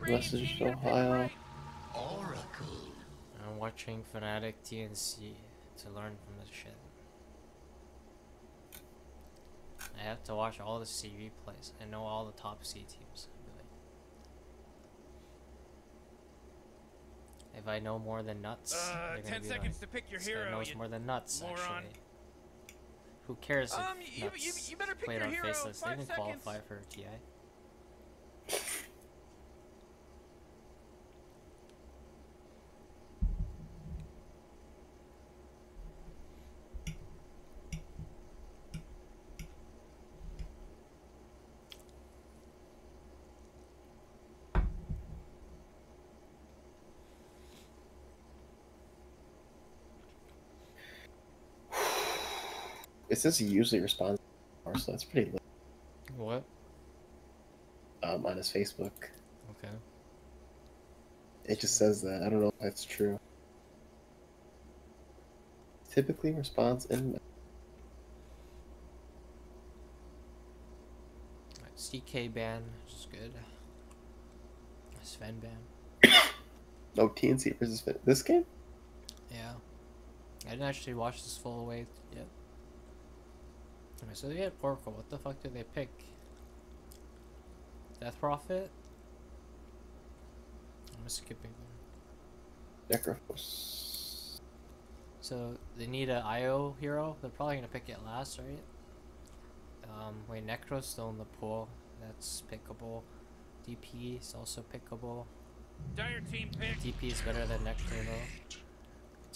Message Ohio. I'm watching Fnatic TNC to learn from this shit. I have to watch all the C replays. I know all the top C teams. If I know more than nuts, they're gonna 10 be seconds like, to pick your this guy hero, knows you more than nuts, moron. actually. Who cares if you nuts better pick played your on hero. Faceless? They 5 didn't seconds. qualify for TI. It says he usually responds, so that's pretty lit. What? On his Facebook. Okay. It just says that. I don't know if that's true. Typically responds in. CK ban, which is good. Sven ban. Oh, TNC versus this game? Yeah. I didn't actually watch this full way yet. Okay, so they had Oracle. What the fuck did they pick? Death Prophet? I'm skipping them. Necrophos. So they need an IO hero. They're probably gonna pick it last, right? Wait, Necro's still in the pool. That's pickable. DP is also pickable. Dire team pick. DP is better than Necro though.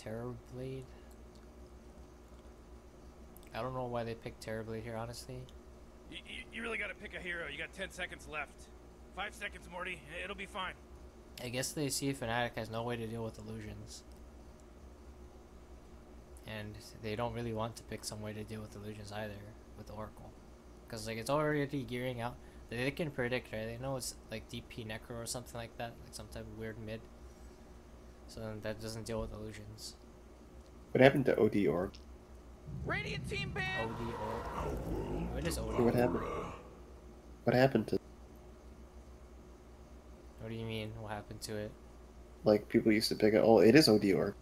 Terrorblade. I don't know why they picked Terrorblade here, honestly. You really gotta pick a hero. You got 10 seconds left. 5 seconds, Morty. It'll be fine. I guess they see Fnatic has no way to deal with illusions. And they don't really want to pick some way to deal with illusions either with Oracle. Because like it's already gearing out. They can predict, right? They know it's like DP Necro or something like that. Like some type of weird mid. So then that doesn't deal with illusions. What happened to OD Org? Radiant team ban. OD or... What is OD? What happened? What happened to? What do you mean? What happened to it? Like people used to pick it. Oh, it is OD Org.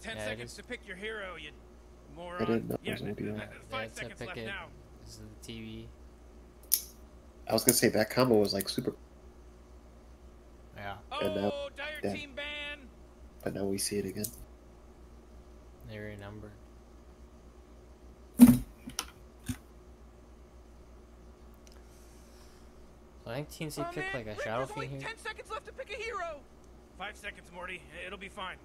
10 Yeah, seconds to pick your hero, you moron. I didn't know it Yeah, was OD Org. 5 seconds left now. This is the TV. I was gonna say that combo was like super, Yeah. And now- Oh, dire yeah. team ban. but now we see it again. They renumbered. So I think TNC Oh, picked man, like a Rick, Shadow there's only Fiend here. 10 seconds left to pick a hero. 5 seconds, Morty. It'll be fine.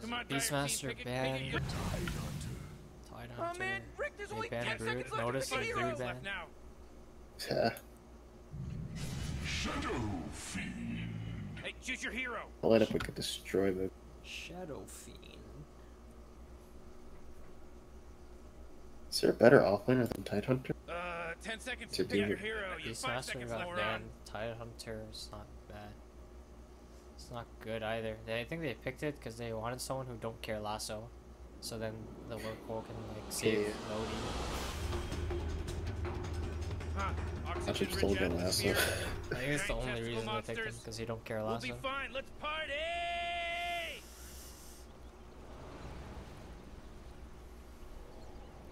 Come on, dire team, Beastmaster pick it, ban. pick it. Tide Oh Hunter. man, Rick, there's They only banned 10 Brood. seconds left Notice to pick a the hero. Brood ban. Left now. Yeah. Hey, choose your hero. I'll let if we could destroy the. Shadow Fiend. Is there a better offlaner than Tidehunter? 10 seconds To to pick do your it. hero. You have 5 Beastmaster seconds got left now. banned. Tide Hunter is not bad. It's not good either. I think they picked it because they wanted someone who don't care lasso. So then the work can like save Yeah. Lodi. Huh. I Oxygen should still rich go atmosphere. lasso. I think it's the Giant only testicle reason they picked him monsters. because he don't care We'll lasso. be fine. Let's party!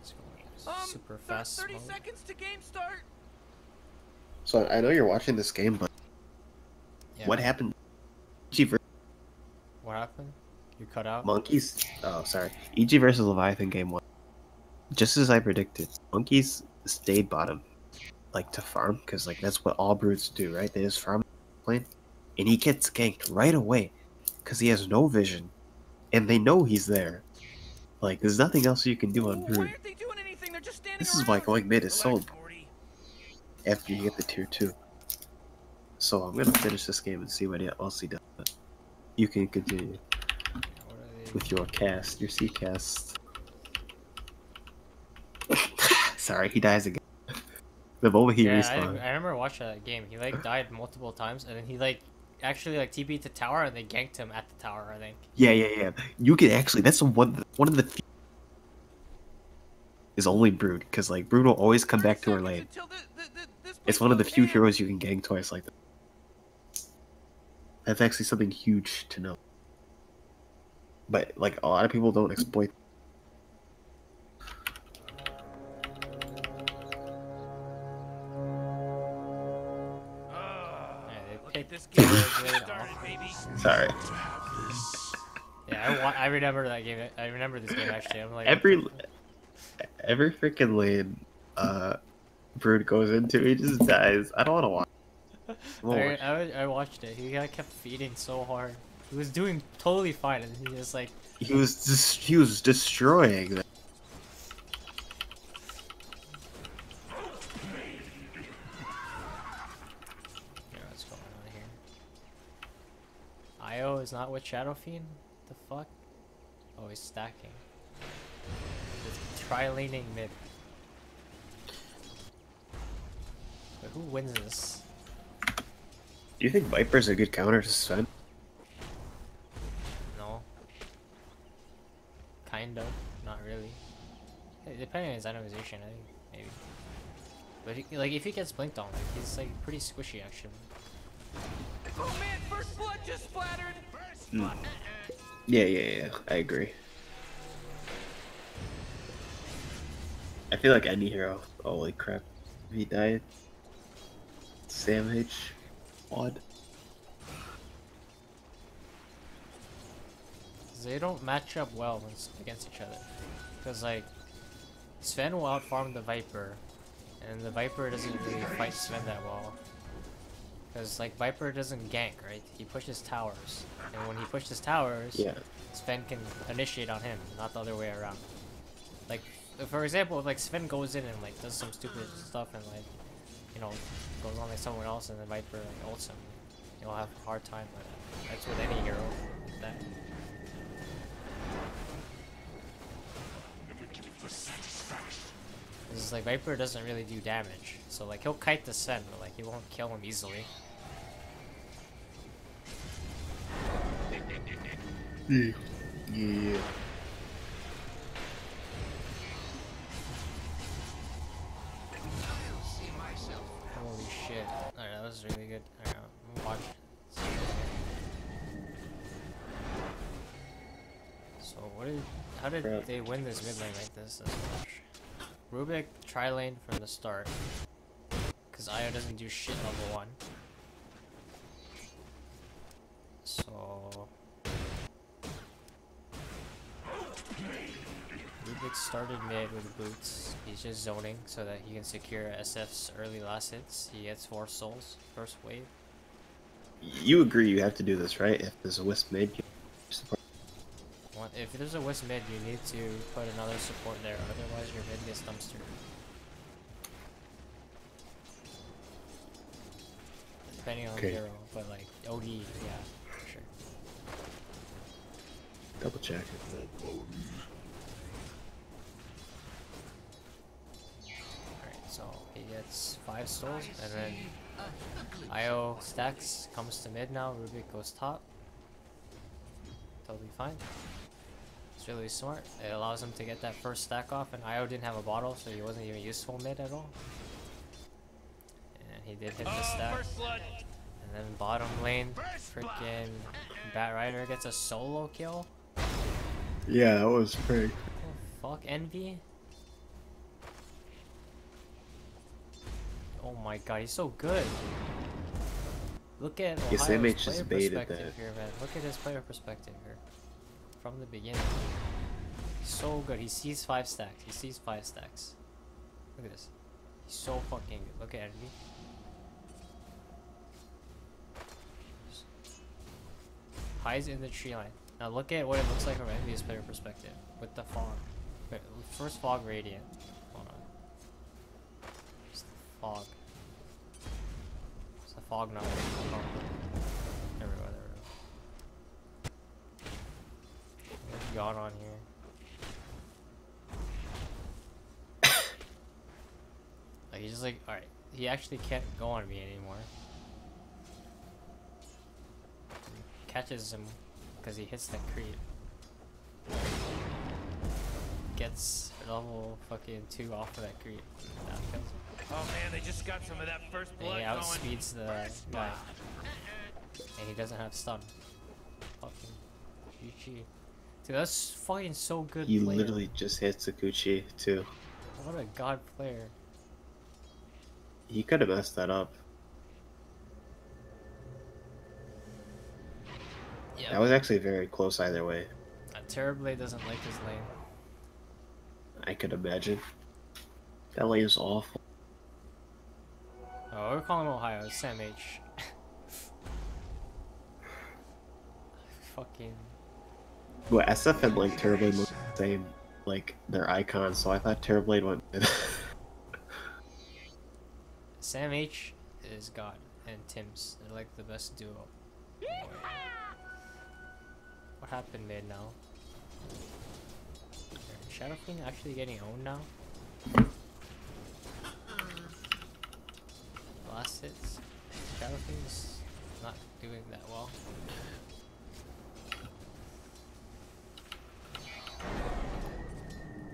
Let's go with super fast 30 mode. seconds to game start. So I know you're watching this game, but Yeah. what happened? EG versus What happened? You cut out? Monkeys. Oh, sorry. EG versus Leviathan game 1. Just as I predicted, Monkeys stayed bottom, like to farm, because like that's what all brutes do, right? They just farm lane, and he gets ganked right away, because he has no vision, and they know he's there. Like there's nothing else you can do on Why Brood. aren't they doing anything? They're just standing This is why around. going mid is so Relax, important Morty. after you get the tier 2. So I'm gonna finish this game and see what else he does. You can continue What are they? with your cast, your C cast. Sorry, he dies again. The moment he Yeah, respawned. I remember watching that game. He like died multiple times, and then he like actually like TP'd to tower, and they ganked him at the tower. I think. Yeah. You can actually. That's one of the few is only Brood, because like Brood will always come back to her 30 lane. seconds until this It's place one of the goes few down. heroes you can gank twice like that. That's actually something huge to know. But like a lot of people don't exploit. Yeah, they Look at picked this game Warblade started, off. baby. Sorry. Yeah, I remember that game. I remember this game actually. I'm like, Every freaking lane Brood goes into, he just dies. I don't want to watch. I watched it. He got kept feeding so hard. He was doing totally fine, and he just like. He was destroying them. Yeah, what's going on here? Io is not with Shadow Fiend? The fuck? Oh, he's stacking. Just try leaning mid. But who wins this? Do you think Viper's a good counter to Sven? No. Kind of. Not really. Depending on his animation, I think maybe. But he, like, if he gets blinked on, like, he's like pretty squishy actually. Oh man, first blood just splattered. Yeah. I agree. I feel like any hero. Holy crap. If he died. Sam H. Odd. They don't match up well against each other. Because, like, Sven will outfarm the Viper, and the Viper doesn't really fight Sven that well. Because, like, Viper doesn't gank, right? He pushes towers. And when he pushes towers, Yeah. Sven can initiate on him, not the other way around. Like, for example, if, like, Sven goes in and, like, does some stupid stuff and, like, you know, goes on like someone else and the Viper, like, ults him, you'll have a hard time with it. That's with any hero like that. Because, like, Viper doesn't really do damage. So, like, he'll kite the Sven, but, like, he won't kill him easily. Yeah. Holy shit. Alright, that was really good. Alright, I'm gonna watch. So, how did they win this mid lane like this much? Rubik tri-lane from the start. Because Io doesn't do shit level 1. So... Rubik started mid with boots. He's just zoning so that he can secure SF's early last hits. He gets 4 souls, first wave. You agree you have to do this, right? If there's a Wisp mid, you support. If there's a Wisp mid, you need to put another support there, otherwise your mid gets dumpstered. Depending on the hero, but like OD, yeah, for sure. Double check. Alright, so he gets 5 souls, and then Io stacks, comes to mid now, Rubik goes top. Totally fine. It's really smart. It allows him to get that first stack off, and Io didn't have a bottle, so he wasn't even useful mid at all. And he did hit the stack. First blood. And then bottom lane, freaking Bat Rider gets a solo kill. Yeah, that was pretty. Oh, fuck, Envy. Oh my god, he's so good. Look at Yes, Ohio's MH just player baited perspective that. here, man. Look at his player perspective here. From the beginning. He's so good. He sees 5 stacks. He sees 5 stacks. Look at this. He's so fucking good. Look at Envy. Hides in the tree line. Now look at what it looks like from Envy's player perspective. With the fog. Wait, first fog radiant. Hold on. It's the fog. It's the fog now. There we go, there we go. There's God on here. Like, he's just like, alright. He actually can't go on me anymore. Catches him because he hits the creep. Gets level fucking 2 off of that creep. That kills him. Oh man, they just got some of that first And blood he going. outspeeds the guy. And he doesn't have stun. Fucking GG. Dude, that's fucking so good. He player. literally just hit Sakuchi too. What a god player. He could have messed that up. Yeah. That was actually very close either way. Terrorblade doesn't like his lane. I could imagine. That lane is awful. Oh, we're calling Ohio. It's Sam H. Fucking. Well, SF and like Terrorblade look the same, like their icons. So I thought Terrorblade went. Sam H is God, and Tim's. They're like the best duo. What happened mid now? Shadow Queen actually getting owned now? Last hits. Shadow Queen's not doing that well.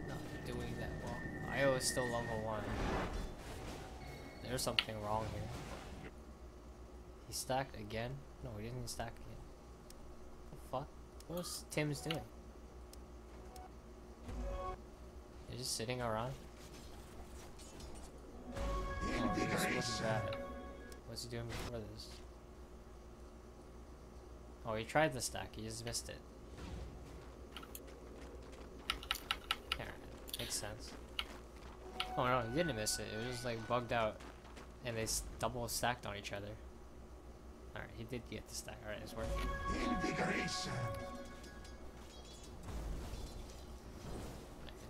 Not doing that well. Io is still level 1. There's something wrong here. He stacked again? No, he didn't stack again. What the fuck? What was Tim's doing? He's just sitting around? Oh, this wasn't bad. What's he doing before this? Oh, he tried the stack, he just missed it. Yeah, makes sense. Oh no, he didn't miss it. It was just like bugged out. And they double stacked on each other. Alright, he did get the stack. Alright, it's working.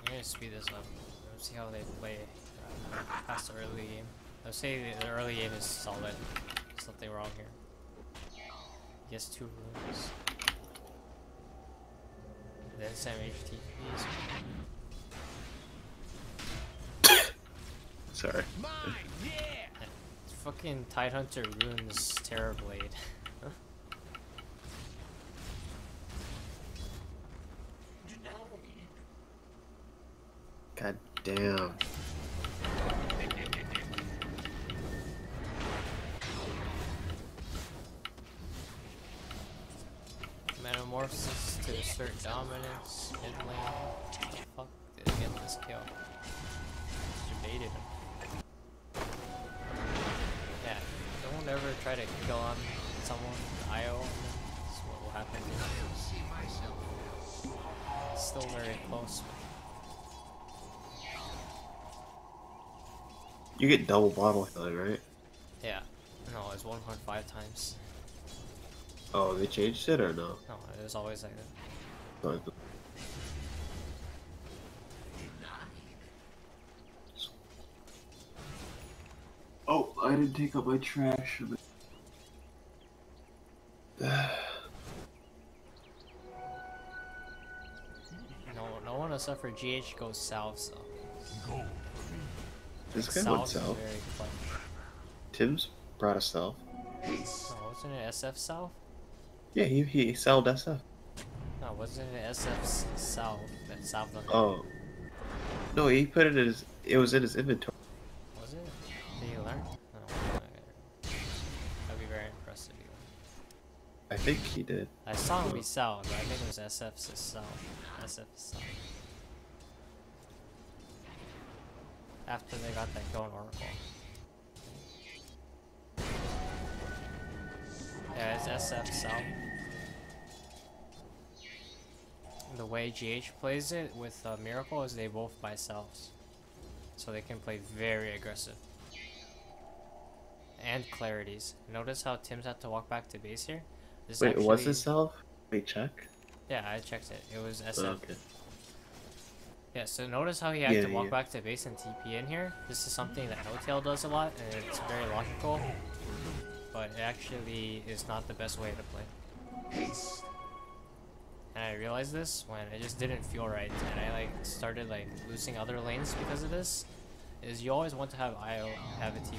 I'm gonna speed this up. Let's see how they play past the early game. Let's say the early game is solid. There's nothing wrong here. He gets 2 rooms. And then Sam HTPs. Sorry. Fucking Tidehunter ruins Terrorblade. God damn. Metamorphosis to assert dominance. Mid lane. Fuck did he get this kill? Just baited him. Yeah, don't ever try to kill on someone with IO. That's what will happen. It's still very close. You get double bottle killing, right? Yeah. No, it's 1.5 times. Oh, they changed it or no? No, it was always like that. Oh, oh, I didn't take out my trash. No one will suffer. GH goes south, so. This guy went South is south. very clutch. Tim's brought us south. No, wasn't it SF South? Yeah, he sold SF. No, wasn't it SF South? That South on Oh. No, he put it in his. It was in his inventory. Was it? Did you learn? No. That'd be very impressive. I think he did. I saw him be South, but I think it was SF's South. SF South. After they got that kill on Oracle. Yeah, it's SF South. The way GH plays it with Miracle is they both buy selves. So they can play very aggressive. And clarities. Notice how Tim's had to walk back to base here? This Wait, actually... was it self? Wait, check. Yeah, I checked it. It was SF. Oh, okay. Yeah, so notice how he had to walk back to base and TP in here. This is something that No-Tail does a lot, and it's very logical. But it actually is not the best way to play. And I realized this when it just didn't feel right, and I like started like losing other lanes because of this. Is you always want to have IO have a TP.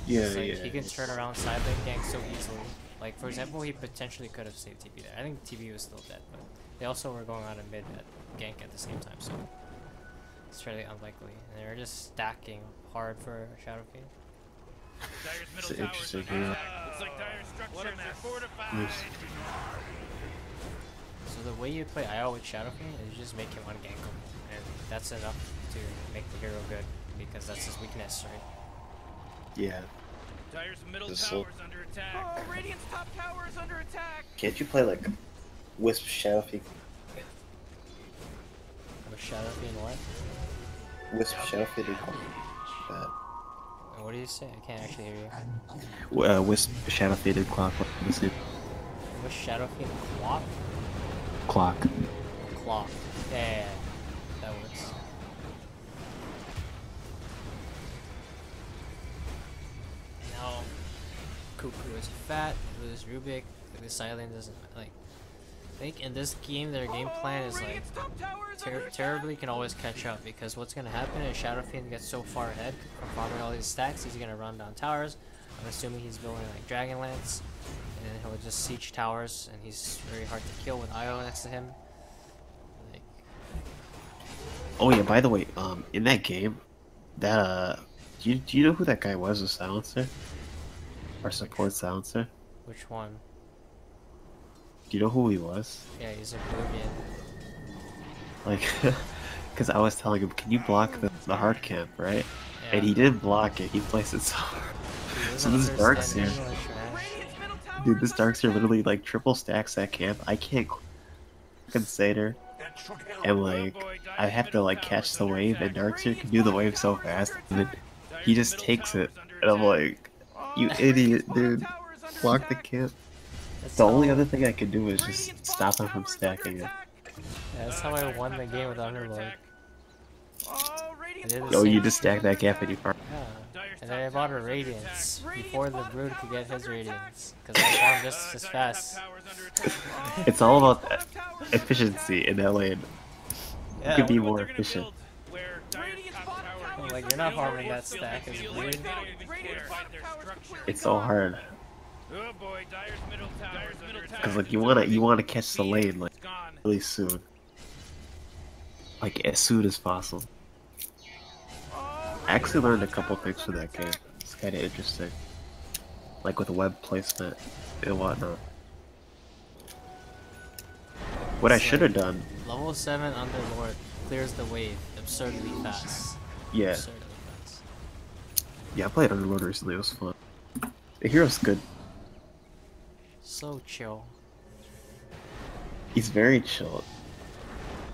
Yeah, Like, yeah. he can turn around side lane gank so easily. Like for example, he potentially could have saved TP there. I think TP was still dead, but they also were going on a mid gank at the same time, so it's fairly unlikely. And they were just stacking hard for Shadow King. Dyer's It's middle interesting, tower's yeah. Looks like dire structures are fortified. Yes. So the way you play IO with Shadow Fiend is just make him ungankable, and that's enough to make the hero good, because that's his weakness, right? Yeah. Dire's middle This tower's under attack. Oh, Radiant's top tower is under attack. Can't you play like Wisp Shadow Fiend? With Shadow Fiend what? Wisp Shadow Fiend and that. What do you say? I can't actually hear you. Wisp Shadow Fiend and Clock. With Shadow Fiend Clock? Clock. Clock. Yeah, that works. Now, Cuckoo is fat, you lose Rubik, the Silent doesn't, like, I think in this game their game plan is like, Terribly can always catch up, because what's gonna happen is Shadow Fiend gets so far ahead from farming all these stacks, he's gonna run down towers. I'm assuming he's building like Dragonlance, and he'll just siege towers, and he's very hard to kill with IO next to him. Like, Oh yeah, by the way, in that game, that do you know who that guy was, a silencer? Our support silencer? which one? Do you know who he was? Yeah, he's a Peruvian. Like, because I was telling him, can you block the hard camp, right? Yeah. And he didn't block it, he placed it so He So doesn't this Dark's understand here. English, man. Dude, this Darkseer literally like triple stacks that camp. I can't consider, and like I have to like catch the wave, and Darkseer can do the wave so fast, and then he just takes it, and I'm like, you idiot, dude, block the camp. That's The only how- other thing I can do is just stop him from stacking it. Yeah, that's how I won the game with Underlord. I did the Oh, you same- just stack that camp and you farm. Yeah. And then I bought a Radiance before the Brood could get his Radiance, because I farmed just as fast. It's all about that efficiency in that lane. You Yeah. could be more efficient. Like, you're not farming that stack as Brood. It's so hard. Oh boy, Dire's middle tower's under attack. Cause like you wanna catch the lane like really soon. Like as soon as possible. I actually learned a couple things from that game. It's kinda interesting. Like with web placement and whatnot. What I It's should have done, Level 7 Underlord clears the wave absurdly fast. yeah. Absurdly fast. Yeah, I played Underlord recently, it was fun. The hero's good. So chill. He's very chill.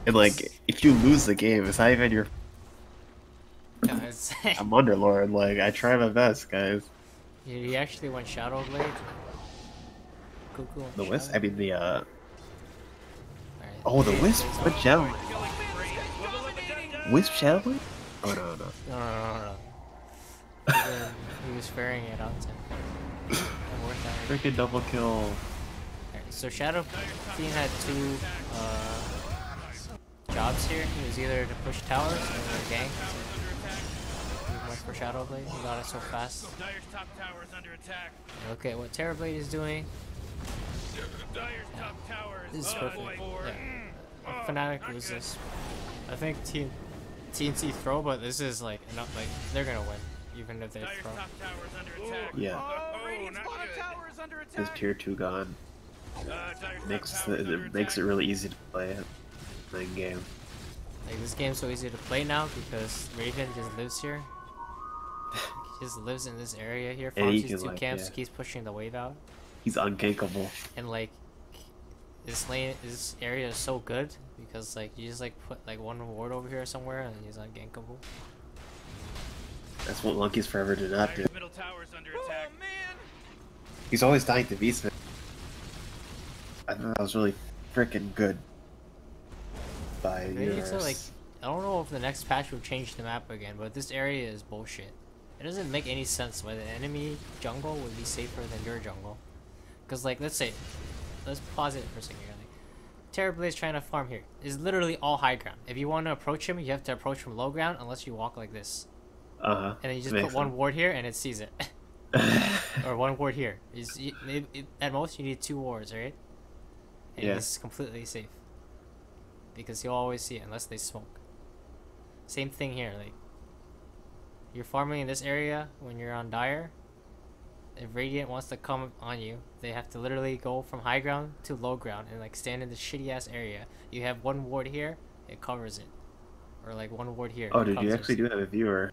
And like, if you lose the game, it's not even your Guys, I'm Underlord, like I try my best, guys. he actually went Shadow Blade. Cuckoo went The Wisp? Shadow- I mean the Alright, oh, the Wisp? Blade's What on. gem? Wisp Shadow Blade? Oh no, no. No. He was ferrying it out to him. It worked out. Freaking double kill. Alright, so Shadow Fiend had two jobs here. He was either to push towers or to gank. He went for Shadow Blade. He got it so fast. Dire's top tower is under attack. Look at what Terrorblade is doing. Dire's top tower This is perfect. boy. Yeah. Fnatic loses. I think TNT throw, but this is like enough. Like they're gonna win, even if they Dire's throw. top tower is under attack. Yeah. Oh, Radiant's bottom tower is under His attack. tier 2 gone. Dire's top Makes tower is under it makes it attack. really easy to play it. Playing game. Like this game's so easy to play now because Raven just lives here. He just lives in this area here. And Farms he these can, two like, camps, yeah. keeps pushing the wave out, He's ungankable. and like this area is so good because like you just like put like one ward over here somewhere and he's ungankable. That's what Lunky's Forever did not do. Dire's middle tower is under attack. Oh man. He's always dying to beat it. I thought that was really freaking good. By They need to yours. like, I don't know if the next patch will change the map again, but this area is bullshit. It doesn't make any sense why the enemy jungle would be safer than your jungle. Cause like, let's pause it for a second. Like, Terrorblade's trying to farm here. It's literally all high ground. If you want to approach him, you have to approach from low ground unless you walk like this. Uh-huh. And then you just Makes put one ward here and it sees it. Or one ward here. At most you need 2 wards, right? And Yeah. he's completely safe. Because he'll always see it unless they smoke. Same thing here, like you're farming in this area when you're on Dire. if Radiant wants to come on you, they have to literally go from high ground to low ground and like stand in this shitty ass area. You have one ward here, it covers it, or like one ward here. Oh, it dude, you covers actually it. do have a viewer.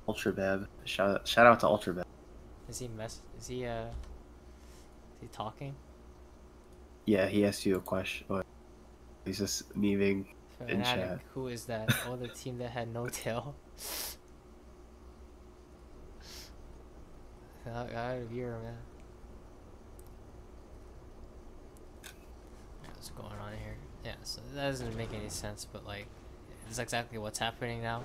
Ultra Bev. Shout out to Ultra Bev. Is he talking? Yeah, he asked you a question. Oh, he's just memeing in Fnatic, chat. who is that? Oh, the team that had no tail. I had a viewer, man. What's going on here? Yeah, so that doesn't make any sense, but like, it's exactly what's happening now.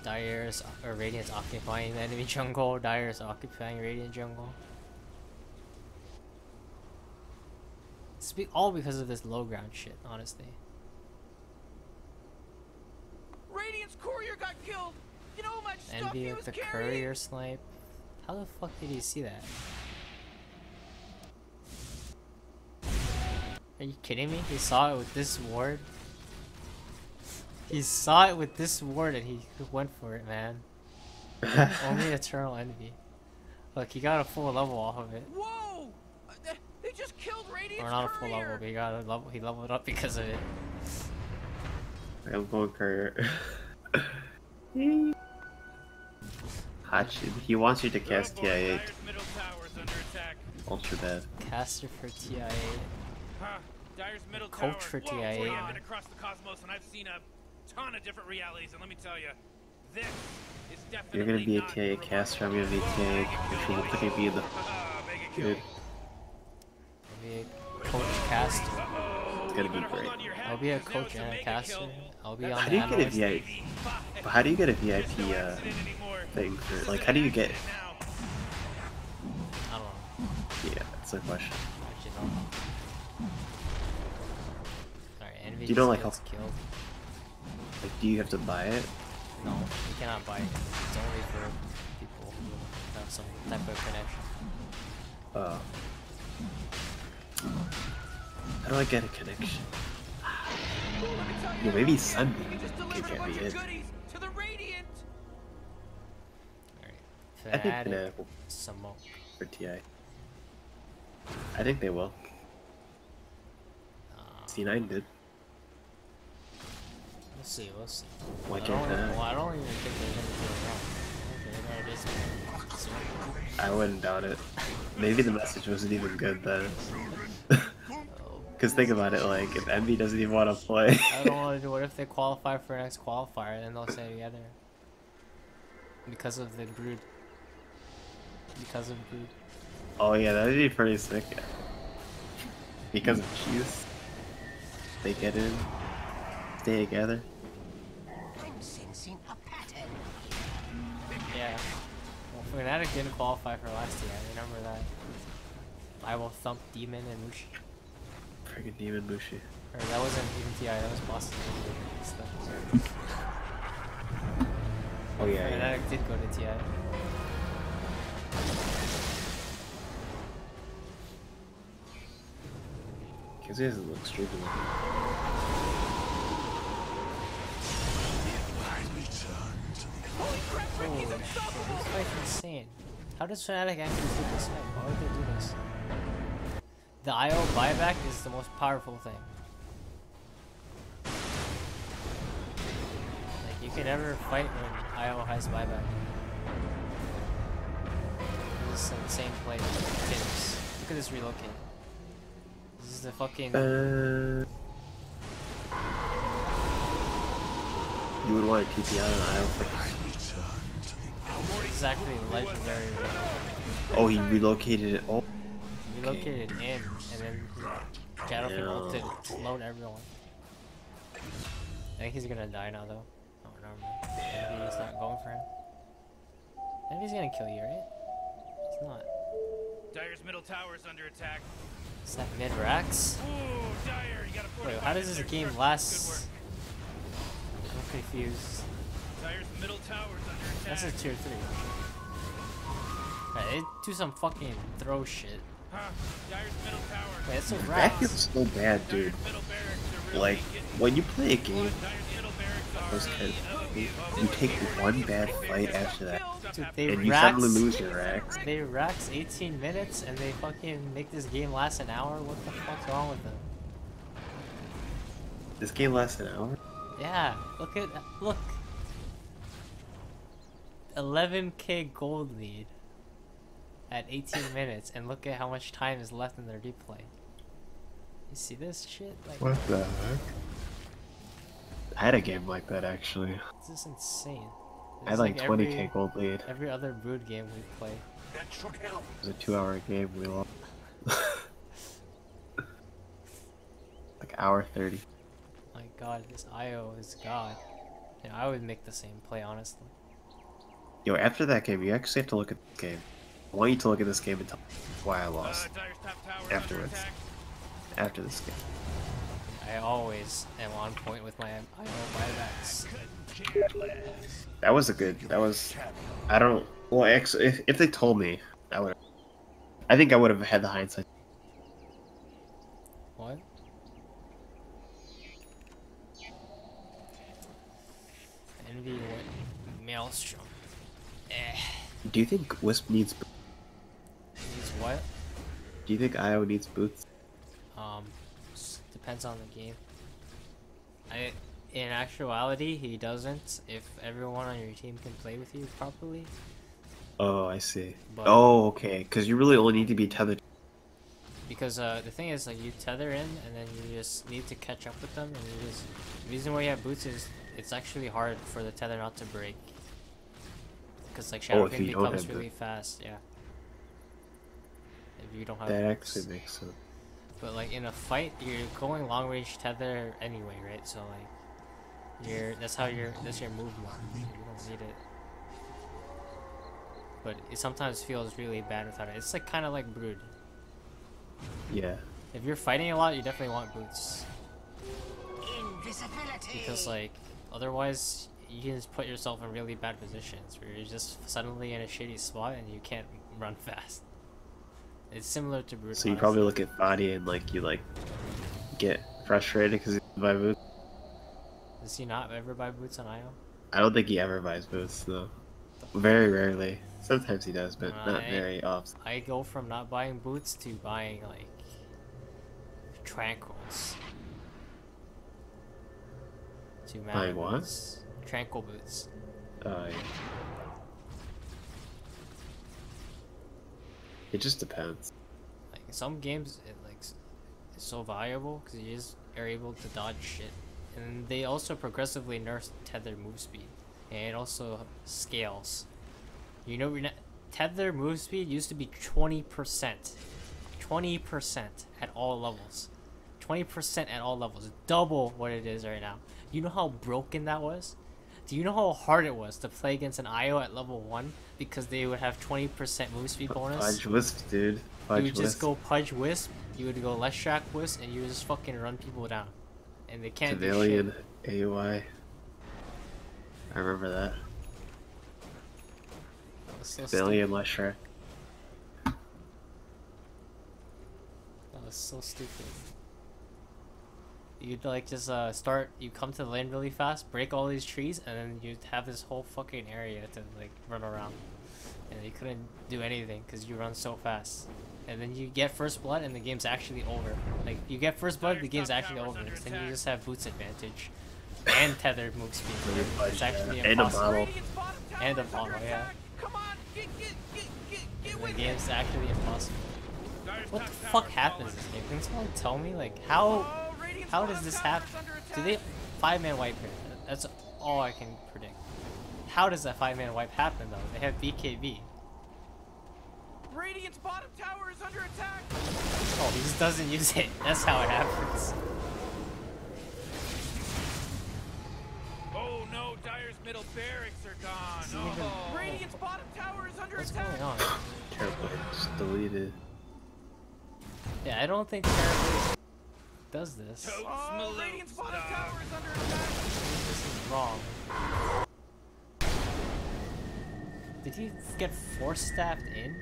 Dire's or Radiant's occupying the enemy jungle. Dire's occupying Radiant jungle. It's all because of this low ground shit, honestly. Radiant's courier got killed. You know how much stuff Envy he with was the carrying? courier snipe. How the fuck did he see that? Are you kidding me? He saw it with this ward. He saw it with this ward and he went for it, man. Only Eternal Envy. Look, he got a full level off of it. Whoa! They just killed Radiant's Or not a full courier. level, but he got a level. He leveled up because of it. I'm going courier. Hot shit. He wants you to cast Oh boy, TI8. Dire's middle tower's under attack. Ultra Bev. Caster for TI8. Huh. Dire's middle Coach tower. for Whoa, TI8. boy, I've been across the cosmos and I've seen a ton of different realities, and let me tell you, this is definitely You're gonna be a not TI8 the caster. I'm remote. gonna be TI8. If you look at me in the. Mega kill. Dude, Maybe a coach caster. Uh-oh. it's gonna You be better hold great. on to your hat, I'll be a because now coach it's and a mega caster. kill. I'll be on How the do you get a analyst. VIP? But how do you get a VIP There's no accident anymore. thing for? This Like, is how do an you get? accident now. I don't know. Yeah, that's the question. Actually, no. Alright, Envy You don't like gets killed. Like, do you have to buy it? No, you cannot buy it. It's only for people who have some type of connection. Oh. How do I get a connection? Let me tell you, Yeah, maybe you Sunday can just can deliver a get bunch me of in. goodies to the Radiant. Alright. I think Fnatic, Fnatic will Smoke. for TI. I think they will. C9 did. We'll see, we'll see. Why I can't don't, that? well, I don't even think they're gonna do it wrong. I think they're gonna just I wouldn't doubt it. Maybe the message wasn't even good then. Because think about it, like, if Envy doesn't even want to play. I don't want to do. What if they qualify for next qualifier and then they'll say together because of the brood? Because of brood. Oh yeah, that'd be pretty sick. Because of cheese. They get in. Stay together. I'm sensing a pattern. Yeah. Well, Fnatic didn't qualify for last year. I remember that. I will thump Demon and Mushi. Friggin' Demon Mushi. Or that wasn't even TI. That was Boston. Oh yeah, yeah. Fnatic did go to TI. Because he doesn't look stupid. Holy crap, Rick, he's Holy shit, unstoppable. this fight's insane. How does Fnatic actually do this fight? Why would they do this? The IO buyback is the most powerful thing. Like, you can never fight when IO has buyback. This is an insane play. Tips. Look at this relocate. This is the fucking... You would want to TP out an aisle first. exactly legendary. Oh, he relocated it. Oh, Relocated in, and then Shadowfin ulted to load everyone. I think he's gonna die now though. Oh, no, Envy's not going for him. Envy's gonna kill you, right? It's not. Dire's middle tower's under attack. Is that mid racks? Ooh, Dire, you got a Wait, how does this game last? I'm confused. Dire's middle tower's under attack. That's a tier 3. Right, they do some fucking throw shit. Huh? Dire's middle tower. Wait, it's a that rack. feels so bad, dude. Dire's middle barracks are really Like, getting when you play a game, Dire's middle barracks are those kind really You take one bad fight after that, Dude, they and you suddenly racks, lose your racks. they racks 18 minutes and they fucking make this game last an hour? What the fuck's wrong with them? This game lasts an hour? Yeah, look. 11k gold lead at 18 minutes, and look at how much time is left in their replay. You see this shit? Like, What the heck? I had a game like that actually. this is insane. I had like 20k gold lead. Every other Brood game we play. That should help. It was a 2-hour game we lost. Like hour 30. My god, this IO is god. Yeah, I would make the same play, honestly. Yo, after that game, you actually have to look at the game. I want you to look at this game and tell me why I lost Dyer's top tower is under afterwards. attack. After this game. I always am on point with my IO buybacks. That was a good. That was. I don't. Well, actually, if they told me, I would. I think I would have had the hindsight. What? Envy what? Maelstrom. Do you think Wisp needs? Needs what? Do you think IO needs boots? Depends on the game. In actuality, he doesn't. If everyone on your team can play with you properly. Oh, I see. But- Oh, okay. Because you really only need to be tethered. Because the thing is, like, you tether in, and then you just need to catch up with them, and you just. The reason why you have boots is it's actually hard for the tether not to break. Because like Oh, if Shadowkin you don't becomes have really fast, yeah. If you don't have That boots. actually makes sense. But like in a fight, you're going long range tether anyway, right? So like, that's your movement. You don't need it. But it sometimes feels really bad without it. It's like kind of like Brood. Yeah. If you're fighting a lot, you definitely want boots. Invisibility. Because like, otherwise you can just put yourself in really bad positions where you're just suddenly in a shitty spot and you can't run fast. It's similar to Brood. So you honestly. probably look at body and like you like get frustrated because he buy boots. Does he not ever buy boots on IO? I don't think he ever buys boots though. Very rarely. Sometimes he does, but not Right. very often. I go from not buying boots to buying like tranquils. To Buying what? boots. Tranquil boots. Yeah. It just depends. Like some games, it's so valuable because you just are able to dodge shit, and they also progressively nerf tether move speed, and it also scales. You know, tether move speed used to be 20%, 20% at all levels, 20% at all levels, double what it is right now. You know how broken that was? Do you know how hard it was to play against an IO at level 1 because they would have 20% move speed bonus? Pudge Wisp, dude. You Pudge would just Wisp. go Pudge Wisp, you would go Less Track Wisp, and you would just fucking run people down. And they can't do Civilian shit. AUI. I remember that. That was so Civilian Leshrac. That was so stupid. You'd like just you come to the lane really fast, break all these trees, and then you'd have this whole fucking area to like run around. And you couldn't do anything because you run so fast. And then you get first blood and the game's actually over. Like, you get first blood, the game's actually over. Then you just have boots advantage. And tethered move speed. It's actually And a impossible. bottle. Radiant's bottom tower And a is bottle, under yeah. attack. Come on, get The with game's it. actually impossible. Dyer's What the top tower fuck is happens fallen. in this game? Can someone tell me, like, Oh, Radiant's how bottom does this tower happen? is under Do they attack. 5-man wipe here? That's all I can predict. How does that 5-man wipe happen though? They have BKB. Radiant's bottom tower is under attack. Oh, he just doesn't use it. That's how it happens. Oh no, Dyer's middle barracks are gone. Doesn't even- Oh. Radiant's bottom tower is under What's attack. going on? Terrible. Just deleted. Yeah, I don't think Terrorblade does this. Totes This Oh, Radiant's bottom Maloofstar. tower is under attack. is wrong. Did he get force staffed in?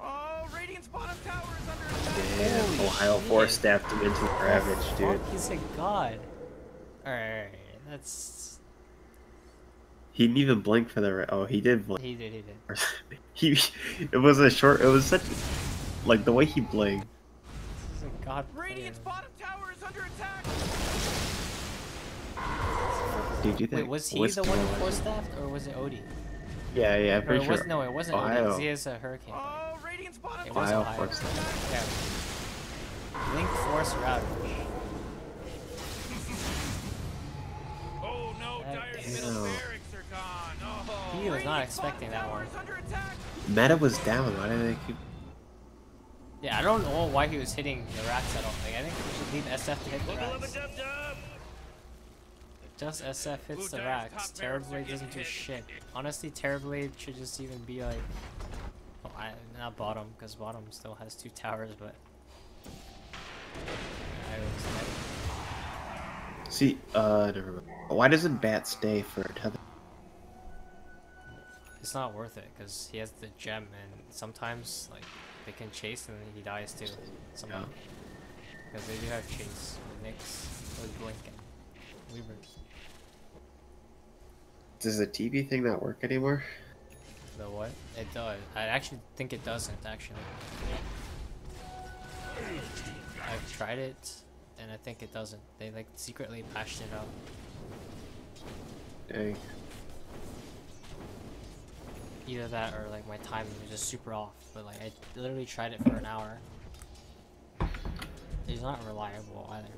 Oh, Radiant's bottom tower is under attack. Damn, Holy Ohio shit. Force staffed him into Ravage, dude. Fuck, he's a god. Alright, that's He didn't even blink for the. Oh, he did blink. He did, he did. He. It was a short. It was such. Like the way he blinked. This is a god player. Radiant's bottom tower is under attack. Dude, you think? Wait, was he the one who force staffed, or was it Odie? Yeah, I'm Or pretty it sure. was, no, it wasn't Odie, Ohio. 'cause he has a hurricane. Oh, Radiant's bottom It tower. was Ohio Ohio. forced staff. Yeah. Link force ravage. Oh no, Dire's middle Damn. barracks are gone. Oh, He was not Radiant's expecting bottom that tower one. is under attack. Meta was down. Why did they keep? Yeah, I don't know why he was hitting the racks at all. Like, I think we should leave SF to hit the Bubba racks. dub dub. Just SF hits Ooh, the Dire's racks. top barracks are Terrorblade doesn't do getting hit. shit. Honestly, Terrorblade should just even be like... Oh, not bottom, because bottom still has 2 towers, but... I was See, never mind. Why doesn't Bat stay for tether? It's not worth it, because he has the gem, and sometimes, like, they can chase and then he dies too. Somehow. Because they do have chase. Nyx with Blink and Weaver. Does the TV thing not work anymore? The what? It does. I actually think it doesn't, actually. I've tried it, and I think it doesn't. They, like, secretly patched it out. Dang. Either that or, like, my timing was just super off. But, like, I literally tried it for an hour. It's not reliable either.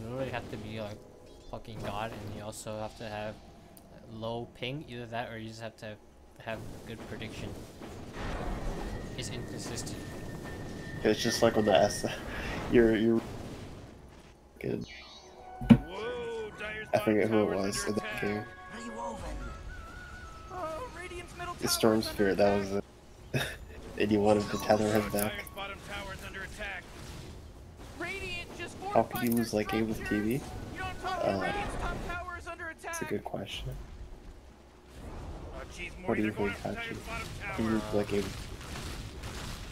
You literally have to be, like, fucking god, and you also have to have low ping. Either that or you just have to have good prediction. It's inconsistent. It's just like on the S. You're. Good. Whoa, Dire's I bottom forget who it tower's was in under that attack. game. Rewoven. Oh, Radiant's middle The tower Storm is under Spirit. That attack. was it. And you wanted to tether him Oh, back. Dire's bottom tower is under attack. Radiant just How could you fortified lose their like game with TV? structures. You know what I'm talking about? Uh, Radiant's top tower is under attack. That's a good question. Oh, jeez, What Morty, do you they're going think, after Hachi? Dire's bottom How can you tower. lose like game?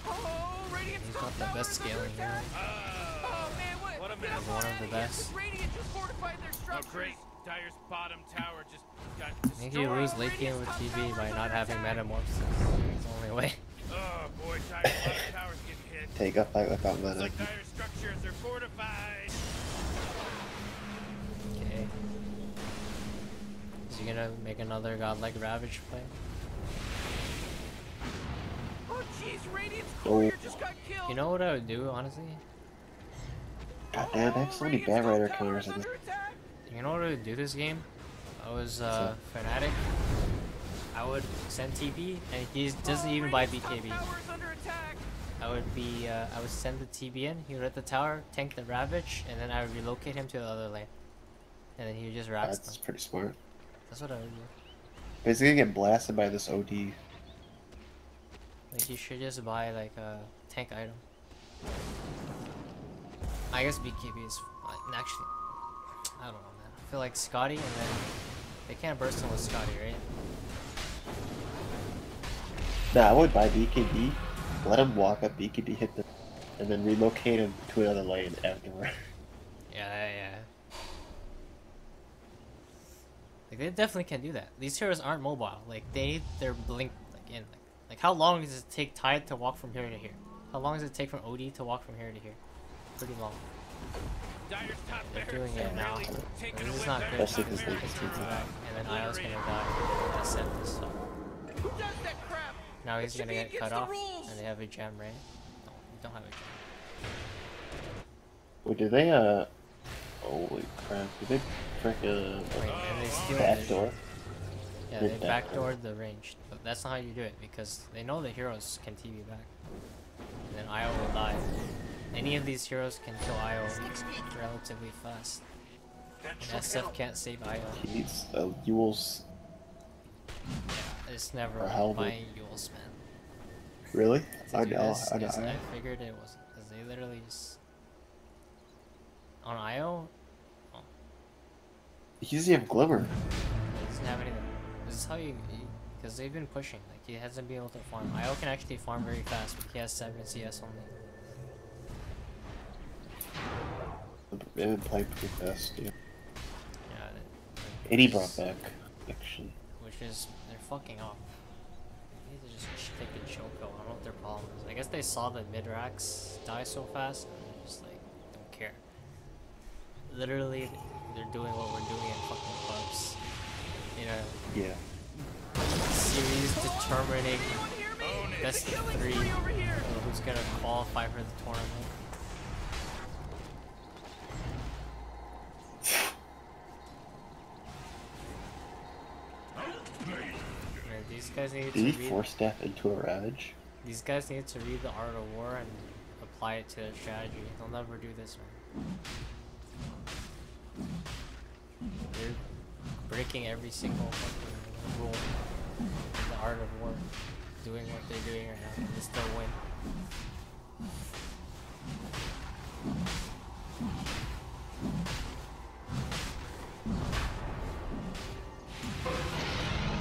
Oh, Radiant's He's top not the tower best is under scaling hero. attack. Oh man, what a mess. He's one of the best. Radiant just fortified their structures. Oh great, Dire's bottom tower just got I think you lose late game with TV by not having Metamorphosis. It's the only way. Oh boy, Dire's bottom tower's getting hit. Take a fight without Looks meta. like Dire's structures are fortified. Okay. Is he gonna make another godlike Ravage play? Oh jeez, Radiant's Oh. courier just got killed. You know what I would do, honestly? God damn, I have so many Bat Rider killers in this. You know what I would do this game? I was Fnatic. I would send TP, and he doesn't even buy BKB. I would send the TB in, he would hit the tower, tank the Ravage, and then I would relocate him to the other lane. And then he would just rax That's them. pretty smart. That's what I would do. But he's gonna get blasted by this OD. Like, you should just buy, like, a tank item. I guess BKB is actually, I don't know, man. I feel like Scotty, and then they can't burst him with Scotty, right? Nah, I would buy BKB, let him walk up BKB, hit the, and then relocate him to another lane afterward. Yeah. Like, they definitely can do that. These heroes aren't mobile. Like, they need their blink, like, in. Like, how long does it take Tide to walk from here to here? How long does it take from OD to walk from here to here? Pretty long. They're doing it now. This is not good. Especially 'cause they It's can too do bad. And then Io's gonna die. That's it. So Who does that crap? now he's It should gonna be get against cut the off. rules. And they have a gem, right? No, you don't have a gem. Wait, do they, holy crap, do they frickin', Wait, and they steal backdoor? Yeah, They they backdoor. backdoored the range. But that's not how you do it, because they know the heroes can TV back. And then Io will die. Any of these heroes can kill Io relatively fast. And SF can't save Io. He needs, Yule's, Yeah, it's never Or Halberd. buying Yules, man. really? To I do know, this, I know. yes, I figured it wasn't, because they literally just... On Io, He doesn't have Glimmer. he doesn't have anything. This is how you... Because they've been pushing, like, he hasn't been able to farm. Io can actually farm very fast, but he has 7 CS only. They've been playing pretty fast, yeah. Yeah, And he brought back. Action. which is they're fucking up. They need to just take a Choco. I don't know what their problem is. I guess they saw the mid-racks die so fast, and they're just like, don't care. Literally, they're doing what we're doing in fucking clubs. You know, Yeah. series determining Anyone hear me? best The of killing 3 spree over here. who's gonna qualify for the tournament. Man, these guys need to Did he read. force death into a Ravage? These guys need to read the Art of War and apply it to their strategy. They'll never do this, man. They're breaking every single fucking rule in the Art of War, doing what they're doing right now, and they still win. I'll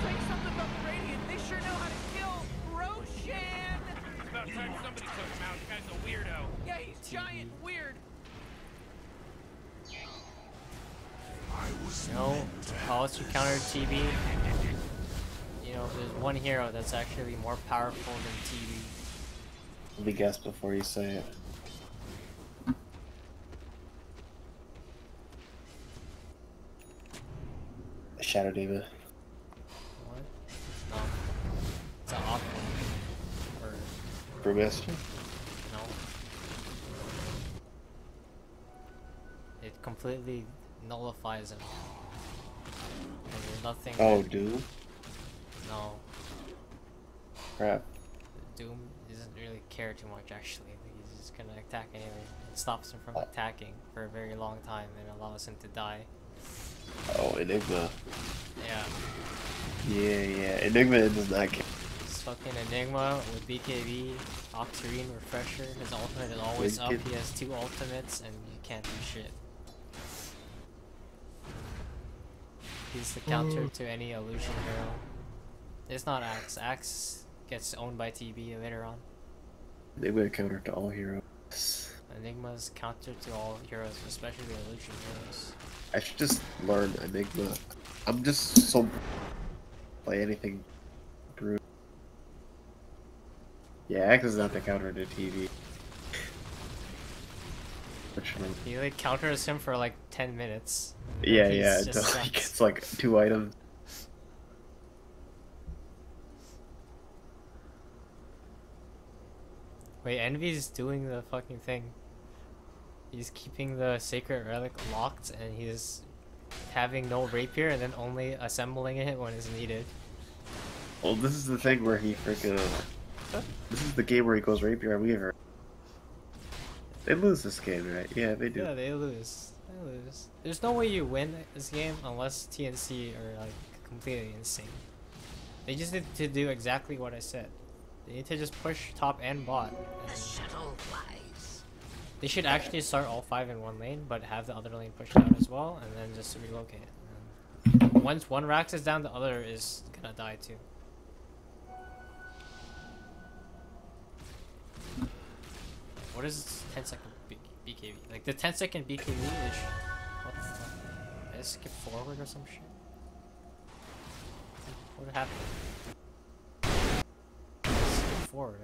tell you something about the Radiant. They sure know how to kill Roshan. It's about time somebody took him out. The guy's a weirdo. Yeah, he's giant weird. You know, how else you counter TB? You know, there's one hero that's actually more powerful than TB. Let me guess before you say it. Shadow Diva. What? No. It's an Aqua. Or, Brewmaster? no. It completely nullifies him. And there's nothing. Oh, that- Doom? No. Crap. Doom doesn't really care too much, actually. He's just gonna attack anyway. It stops him from attacking for a very long time and allows him to die. Oh, Enigma. Yeah. Yeah. Enigma does not care. This fucking Enigma with BKB, Octarine Refresher. His ultimate is always up. Wicked. He has 2 ultimates and you can't do shit. He's the counter to any illusion hero. It's not Axe. Axe gets owned by TB later on. Enigma counter to all heroes. Enigma's counter to all heroes, especially the illusion heroes. I should just learn Enigma. I'm just so play anything brute. Yeah, Axe is not the counter to TV. Fortunately. He like counters him for like 10 minutes. Yeah, He's yeah, just until he sucks. gets like 2 items. Wait, Envy's doing the fucking thing. He's keeping the Sacred Relic locked and he's having no rapier and then only assembling it when it's needed. Well, this is the thing where he freaking. This is the game where he goes Rapier on Weaver. They lose this game, right? Yeah, they do. Yeah, they lose. They lose. There's no way you win this game unless TNC are like completely insane. They just need to do exactly what I said. They need to just push top and bot. The shuttle flies. They should actually start all 5 in one lane, but have the other lane pushed out as well, and then just relocate. And once one Rax is down, the other is gonna die too. What is 10-second BKB? Like the 10-second BKB is. What the fuck? Did I skip forward or some shit? What happened? Skip forward.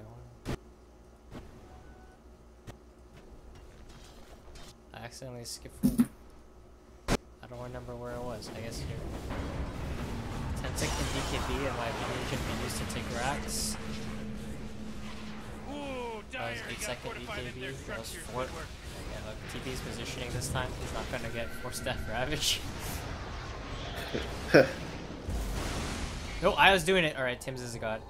I accidentally skipped forward. I don't remember where it was. I guess here. 10-second BKB, in my opinion, should be used to take racks. Ooh, That was Dyer, you got 8-second fortified in their BKB. That was structures. 4. Good work. Yeah, look, TP's positioning this time. He's not gonna get force death Ravage. No, I was doing it. Alright, Tim's is a god.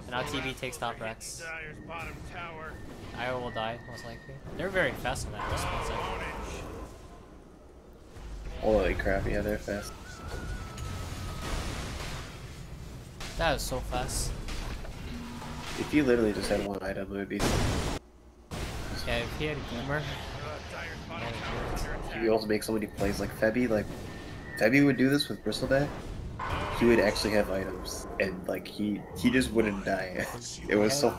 And now TB takes top Rex. Dyer's bottom tower. I will die, most likely. They're very fast on that response. Ownage. Holy crap, yeah, they're fast. That was so fast. If you literally just had 1 item, it would be. Yeah, if he had a gamer, Dyer's bottom tower is under attack. You also make so many plays like Febby. Like Febby would do this with Bristleback. He would actually have items, and like he just wouldn't die. It was so.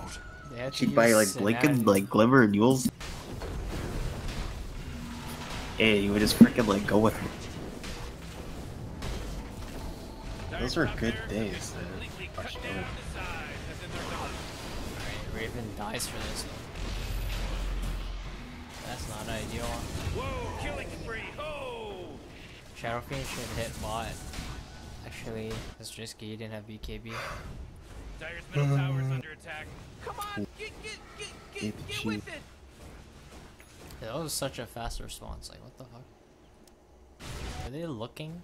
they had to She'd buy like use Blinken, Sinad. like Glimmer and Yules. And you would just freaking like go with him. Those are good days, man. Completely cut Watch down those. to size, as in they're done. Alright, Raven dies for this though. That's not ideal. Whoa, killing spree, ho! Shadow Fiend should hit bot. Actually, it's risky, he didn't have BKB. Dire's middle tower's under attack. Come on, Get get with it! Yeah, that was such a fast response, like what the fuck? Are they looking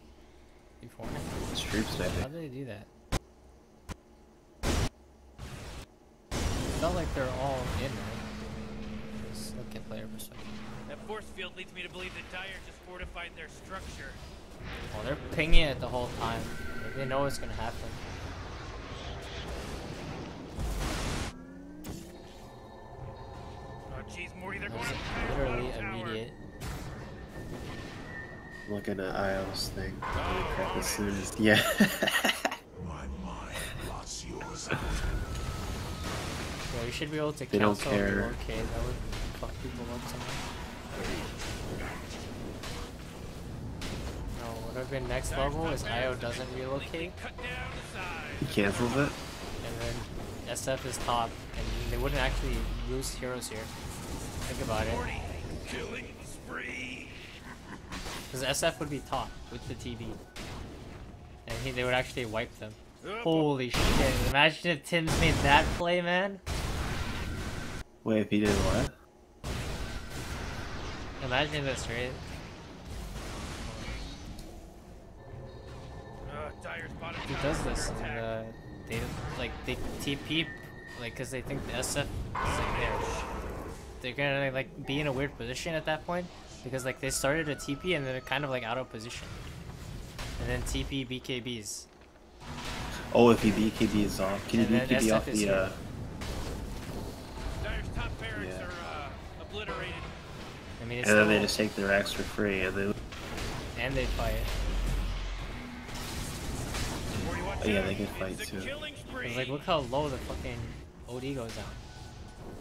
beforehand? Stream How sniping. do they do that? It felt like they're all in, right? Just look at player perspective. That force field leads me to believe that Dire just fortified their structure. Well, they're pinging it the whole time. Like, they know what's gonna happen. Oh jeez, Morty, they're That going was to the literally bottom tower. immediate. I'm looking at IO's thing. Holy Oh, crap, as okay. soon as. Yeah. My mind blots yours. Yeah, you should be able to They don't cancel care. relocate. That would fuck people up so much. No, what would have been next level is IO doesn't relocate, Cut down to size. He cancels it. and then SF is top, and they wouldn't actually lose heroes here. Think about it. Morty, killing spree. Because SF would be top with the TB. And they would actually wipe them. Oh, Holy shit. Imagine if Tim's made that play, man. Wait, if he did what? Imagine this, right? Dire's bottom Who tower's does this? under attack. And they TP, like, because they think the SF is like there. They're gonna like be in a weird position at that point because like they started a TP and they're kind of like out of position. And then TP BKBs. Oh, if he BKB is off. Can he And then BKB off SF is the here. Dire's top barracks Yeah. are obliterated. I mean, it's And then they still- just take their X for free, and then and they fight. Morty, watch Oh, yeah, out. they can fight It's a too. killing spree. Cause like look how low the fucking OD goes down.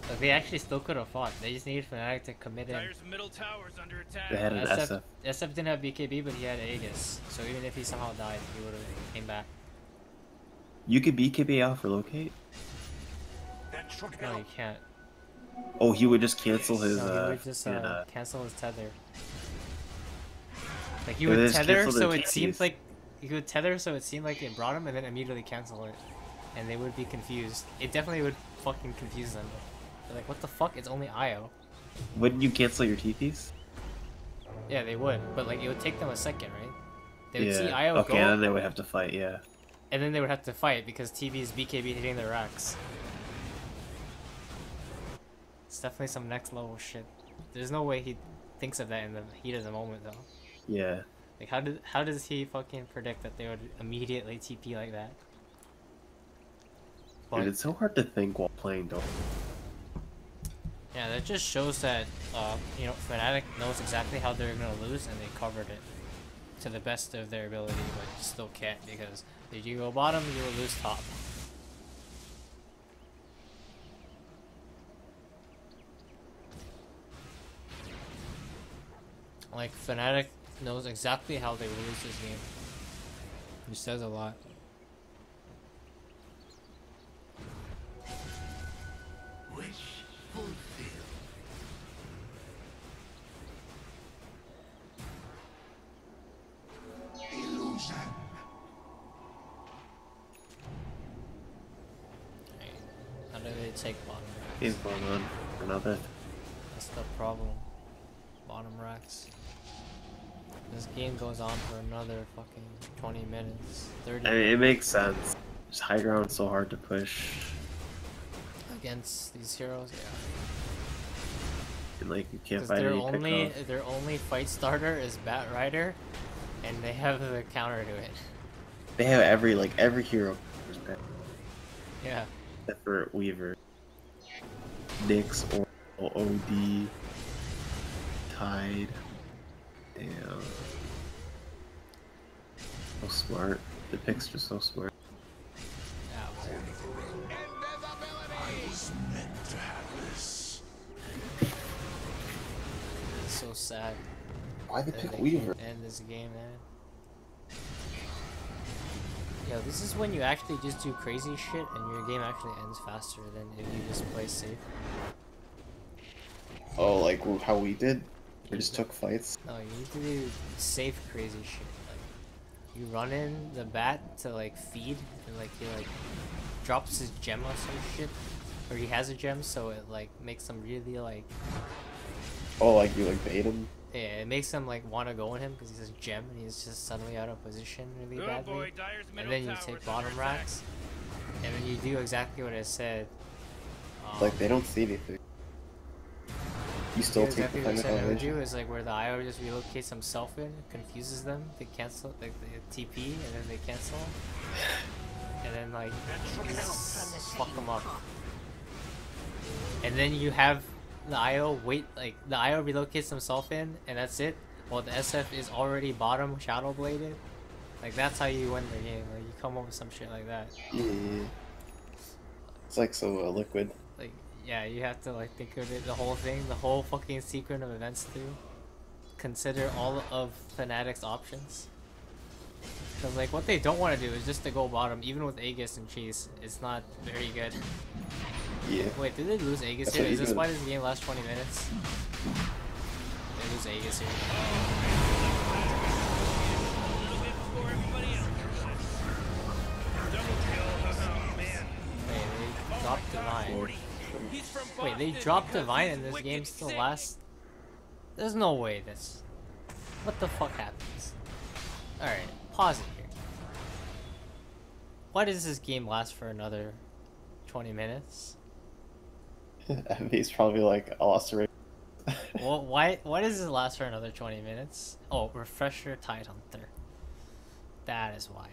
Like they actually still could have fought. They just needed Fnatic to commit in. Dire's middle tower's under attack. they had an SF. SF didn't have BKB, but he had Aegis. So even if he somehow died, he would have came back. You could BKB off or locate. That should No, help. you can't. Oh, he would just cancel his. No, he would just fucking, cancel his tether. Like he Yeah, would they just tether, cancel so their it seemed TPs. like he would tether, so it seemed like it brought him, and then immediately cancel it, and they would be confused. It definitely would fucking confuse them. They're like, what the fuck? It's only IO. Wouldn't you cancel your TPs? Yeah, they would, but like it would take them a second, right? They would Yeah. see IO Okay, go, and then they would have to fight. Yeah. and then they would have to fight because TV is BKB hitting their racks. It's definitely some next level shit. There's no way he thinks of that in the heat of the moment though. Yeah. Like how does he fucking predict that they would immediately TP like that? But Dude, it's so hard to think while playing, though. yeah, that just shows that you know, Fnatic knows exactly how they're gonna lose and they covered it to the best of their ability, but still can't because if you go bottom, you will lose top. Like Fnatic knows exactly how they will lose this game, which says a lot. Wish fulfilled. Illusion. Right. How do they take bottom racks? Game's going on for another. That's the problem. Bottom racks. This game goes on for another fucking 20 minutes, 30 I mean, it makes sense. Just high ground's so hard to push. against these heroes. Yeah. And, like, you can't Because find any their only fight starter is Bat Rider, and they have the counter to it. They have every hero. Yeah. Except for Weaver. Nyx, or OD. Tide. Damn. So smart. The pick's just so smart. Yeah. I was meant to have this. It's so sad Why that they can't end this game, man. Yo, this is when you actually just do crazy shit and your game actually ends faster than if you just play safe. Oh, like how we did? We just took fights. No, you need to do safe crazy shit. Like, you run in the bat to like feed, and like he like drops his gem or some shit, or he has a gem, so it like makes him really like. Oh, like you like bait him? Yeah, it makes him like want to go on him because he's a gem and he's just suddenly out of position really Oh badly. boy, Dyer's And middle then you tower's take under bottom attack. racks, and then you do exactly what I said. Like they don't see anything. You still do take exactly the what I fight said I would elevation. do is like where the IO just relocates himself in, confuses them, they cancel like the TP, and then they cancel, and then like just fuck them up. And then you have the IO wait, like the IO relocates himself in, and that's it. While the SF is already bottom shadow bladed. Like that's how you win the game. Like you come up with some shit like that. Yeah. It's like so liquid. Like yeah, you have to like think of it, the whole thing, the whole fucking sequence of events too. Consider all of Fnatic's options. Cause like what they don't want to do is just to go bottom, even with Aegis and Cheese. It's not very good. Yeah. Wait, did they lose Aegis That's here? what Is you this do. why this game lasts 20 minutes? They lose Aegis here. A little bit before everybody else. Double kill. Oh man. Wait, they dropped Divine. He's from Wait, they Boston dropped because Divine he's and this wicked game still sick. lasts? There's no way this... What the fuck happens? Alright, pause it here. Why does this game last for another 20 minutes? He's probably like, I lost a race. Well, why does this last for another 20 minutes? Oh, Refresher Tidehunter. That is why.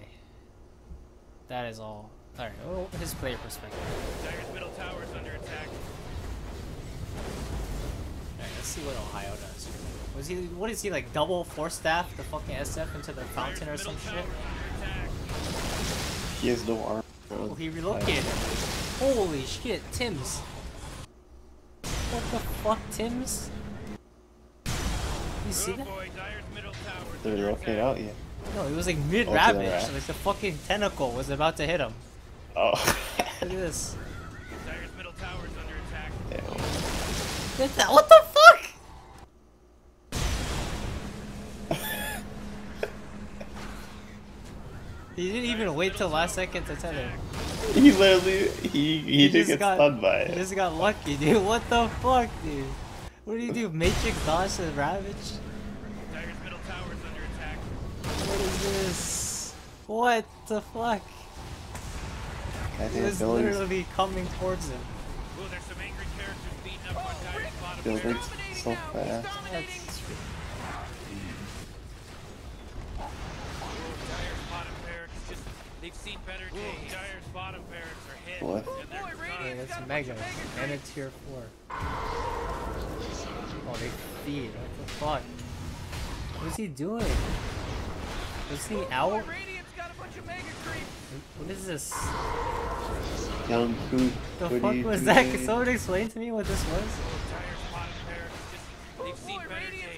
That is all. Alright, well, his player perspective. Dyer's middle tower is under attack. Alright, let's see what Ohio does. Was he? What is he like? Double force staff the fucking SF into the fountain or Dyer's some middle shit? tower under attack. He has no arm. Oh, he relocated. Holy shit, Tim's. What the fuck, Tim's? You see Oh that? boy, Dyer's middle tower is Did under it rotate attack. out? Yeah. No, he was like mid Oh, to the ravage. right. Like the fucking tentacle was about to hit him. Oh. Look at this. Dyer's middle tower is under attack. Damn. Look at that. What the fuck? He didn't even wait till last second to tell him. He literally, he didn't get stunned by He it. just got lucky, dude. What the fuck, dude? What do you do? Matrix dodge to Ravage? Dyer's middle tower is under attack. What is this? What the fuck? He Goddamn was abilities. literally coming towards him. Ooh, there's some angry characters beating up on Dyer's bottom Buildings barracks. so fast. That's Dyer's bottom barracks just, they've seen better days. Dyer's bottom barracks are hit. What? And they're Hey, done. that's Mega. And a tier 4. Oh, they feed. What the fuck? What's he doing? Was he out? Radiant's got a bunch of mega creeps. What is this? Young food. The fuck was that? Can someone explain to me what this was? Dyer's bottom barracks just, they've seen better days.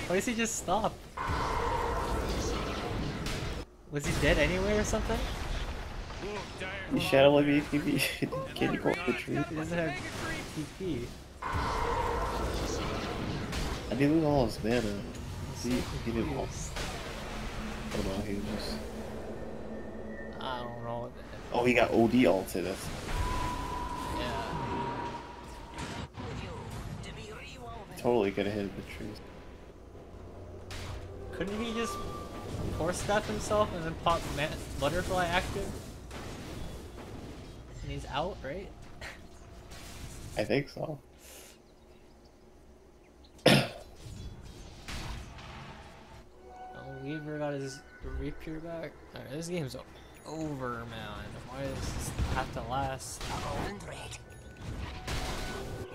Why does he just stop? Was he dead anyway or something? Ooh, Dyer's You shadow like EPB. Can you go up the tree? He doesn't have TP. I did lose all his mana. He didn't all. Oh no, he was. I don't know. What Oh, he got OD ulted. That's yeah. totally gonna hit the trees. Couldn't he just force staff himself and then pop butterfly active? And he's out, right? I think so. Oh, Weaver got his rapier back. Alright, this game's over, man. Why does this have to last?